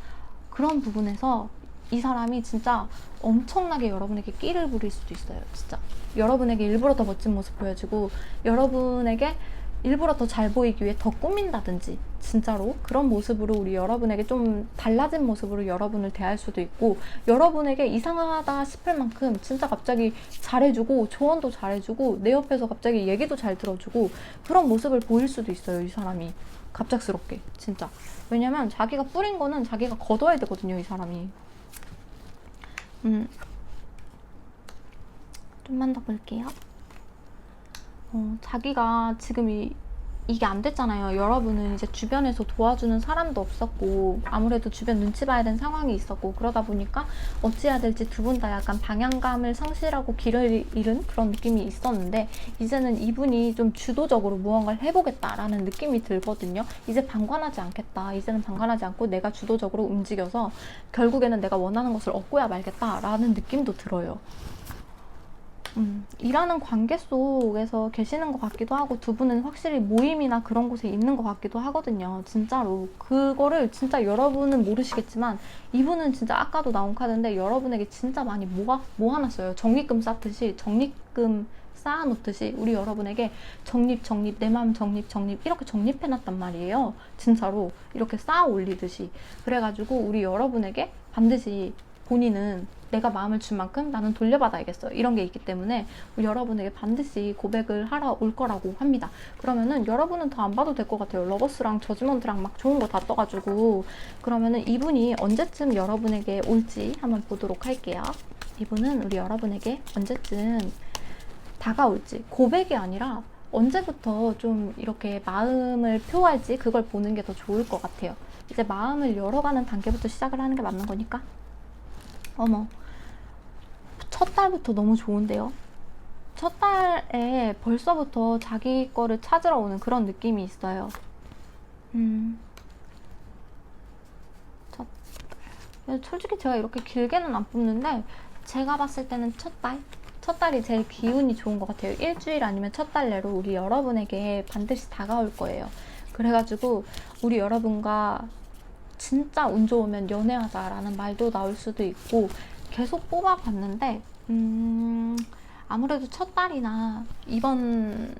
그런 부분에서 이 사람이 진짜 엄청나게 여러분에게 끼를 부릴 수도 있어요. 진짜 여러분에게 일부러 더 멋진 모습 보여주고 여러분에게 일부러 더 잘 보이기 위해 더 꾸민다든지, 진짜로 그런 모습으로 우리 여러분에게 좀 달라진 모습으로 여러분을 대할 수도 있고, 여러분에게 이상하다 싶을 만큼 진짜 갑자기 잘해주고 조언도 잘해주고 내 옆에서 갑자기 얘기도 잘 들어주고 그런 모습을 보일 수도 있어요. 이 사람이 갑작스럽게 진짜. 왜냐면 자기가 뿌린 거는 자기가 걷어야 되거든요. 이 사람이. 좀만 더 볼게요. 자기가 지금 이게 안 됐잖아요. 여러분은 이제 주변에서 도와주는 사람도 없었고 아무래도 주변 눈치 봐야 되는 상황이 있었고, 그러다 보니까 어찌해야 될지 두 분 다 약간 방향감을 상실하고 길을 잃은 그런 느낌이 있었는데, 이제는 이분이 좀 주도적으로 무언가를 해보겠다라는 느낌이 들거든요. 이제 방관하지 않겠다. 이제는 방관하지 않고 내가 주도적으로 움직여서 결국에는 내가 원하는 것을 얻고야 말겠다라는 느낌도 들어요. 일하는 관계 속에서 계시는 것 같기도 하고, 두 분은 확실히 모임이나 그런 곳에 있는 것 같기도 하거든요. 진짜로 그거를 진짜 여러분은 모르시겠지만 이분은 진짜 아까도 나온 카드인데 여러분에게 진짜 많이 모아놨어요. 적립금 쌓듯이, 적립금 쌓아놓듯이 우리 여러분에게 적립 내 마음 적립 이렇게 적립해놨단 말이에요. 진짜로 이렇게 쌓아 올리듯이. 그래가지고 우리 여러분에게 반드시 본인은 내가 마음을 준 만큼 나는 돌려받아야겠어, 이런 게 있기 때문에 여러분에게 반드시 고백을 하러 올 거라고 합니다. 그러면은 여러분은 더 안 봐도 될 것 같아요. 러버스랑 저지먼트랑 막 좋은 거 다 떠가지고. 그러면은 이분이 언제쯤 여러분에게 올지 한번 보도록 할게요. 이분은 우리 여러분에게 언제쯤 다가올지, 고백이 아니라 언제부터 좀 이렇게 마음을 표할지 그걸 보는 게 더 좋을 것 같아요. 이제 마음을 열어가는 단계부터 시작을 하는 게 맞는 거니까. 어머, 첫 달부터 너무 좋은데요? 첫 달에 벌써부터 자기 거를 찾으러 오는 그런 느낌이 있어요. 첫 달. 솔직히 제가 이렇게 길게는 안 뽑는데 제가 봤을 때는 첫 달이 제일 기운이 좋은 것 같아요. 일주일 아니면 첫 달 내로 우리 여러분에게 반드시 다가올 거예요. 그래가지고 우리 여러분과 진짜 운 좋으면 연애하자라는 말도 나올 수도 있고, 계속 뽑아봤는데 아무래도 첫 달이나 이번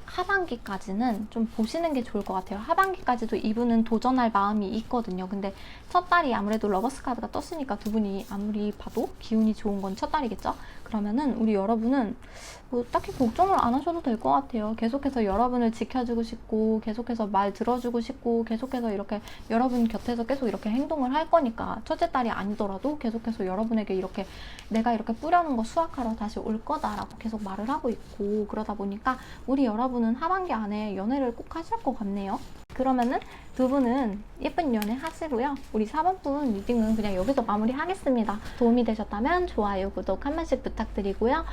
하반기까지는 좀 보시는 게 좋을 것 같아요. 하반기까지도 이분은 도전할 마음이 있거든요. 근데 첫 달이 아무래도 러버스 카드가 떴으니까 두 분이 아무리 봐도 기운이 좋은 건 첫 달이겠죠? 그러면은 우리 여러분은 뭐 딱히 걱정을 안 하셔도 될 것 같아요. 계속해서 여러분을 지켜주고 싶고, 계속해서 말 들어주고 싶고, 계속해서 이렇게 여러분 곁에서 계속 이렇게 행동을 할 거니까, 첫째 달이 아니더라도 계속해서 여러분에게 이렇게 내가 이렇게 뿌려놓은 거 수확하러 다시 올 거다라고 계속 말을 하고 있고, 그러다 보니까 우리 여러분은 하반기 안에 연애를 꼭 하실 것 같네요. 그러면은 두 분은 예쁜 연애 하시고요. 우리 4번분 리딩은 그냥 여기서 마무리하겠습니다. 도움이 되셨다면 좋아요, 구독 한 번씩 부탁드립니다. 부탁드리고요.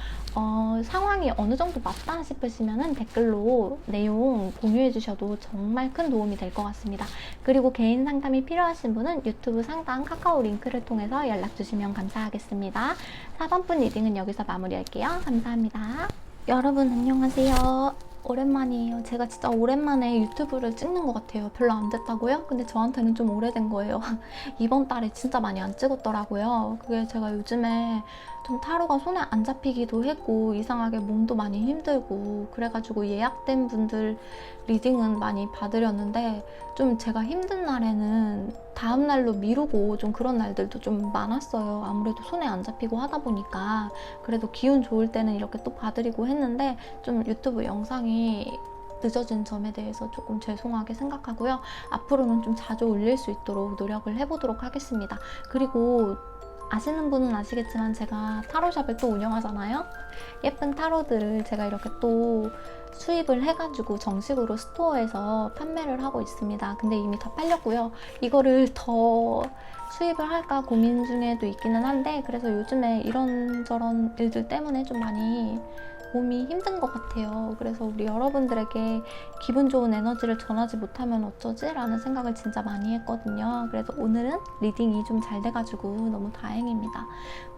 상황이 어느 정도 맞다 싶으시면은 댓글로 내용 공유해 주셔도 정말 큰 도움이 될 것 같습니다. 그리고 개인 상담이 필요하신 분은 유튜브 상단 카카오 링크를 통해서 연락 주시면 감사하겠습니다. 4번분 리딩은 여기서 마무리할게요. 감사합니다. 여러분 안녕하세요. 오랜만이에요. 제가 진짜 오랜만에 유튜브를 찍는 것 같아요. 별로 안 됐다고요? 근데 저한테는 좀 오래된 거예요. 이번 달에 진짜 많이 안 찍었더라고요. 그게 제가 요즘에 좀 타로가 손에 안 잡히기도 했고 이상하게 몸도 많이 힘들고 그래가지고 예약된 분들 리딩은 많이 받으렸는데 좀 제가 힘든 날에는 다음 날로 미루고 좀 그런 날들도 좀 많았어요. 아무래도 손에 안 잡히고 하다 보니까 그래도 기운 좋을 때는 이렇게 또 봐드리고 했는데 좀 유튜브 영상이 늦어진 점에 대해서 조금 죄송하게 생각하고요. 앞으로는 좀 자주 올릴 수 있도록 노력을 해보도록 하겠습니다. 그리고 아시는 분은 아시겠지만 제가 타로샵을 또 운영하잖아요. 예쁜 타로들을 제가 이렇게 또 수입을 해가지고 정식으로 스토어에서 판매를 하고 있습니다. 근데 이미 다 팔렸고요. 이거를 더 수입을 할까 고민 중에도 있기는 한데 그래서 요즘에 이런저런 일들 때문에 좀 많이 몸이 힘든 것 같아요. 그래서 우리 여러분들에게 기분 좋은 에너지를 전하지 못하면 어쩌지? 라는 생각을 진짜 많이 했거든요. 그래서 오늘은 리딩이 좀 잘 돼가지고 너무 다행입니다.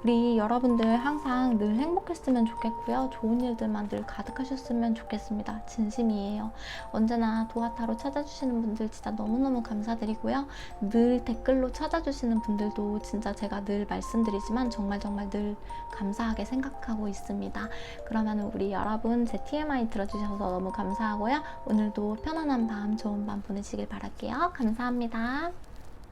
우리 여러분들 항상 늘 행복했으면 좋겠고요. 좋은 일들만 늘 가득하셨으면 좋겠습니다. 진심이에요. 언제나 도화타로 찾아주시는 분들 진짜 너무너무 감사드리고요. 늘 댓글로 찾아주시는 분들도 진짜 제가 늘 말씀드리지만 정말 늘 감사하게 생각하고 있습니다. 그러면 우리 여러분 제 TMI 들어주셔서 너무 감사하고요. 오늘도 편안한 밤, 좋은 밤 보내시길 바랄게요. 감사합니다.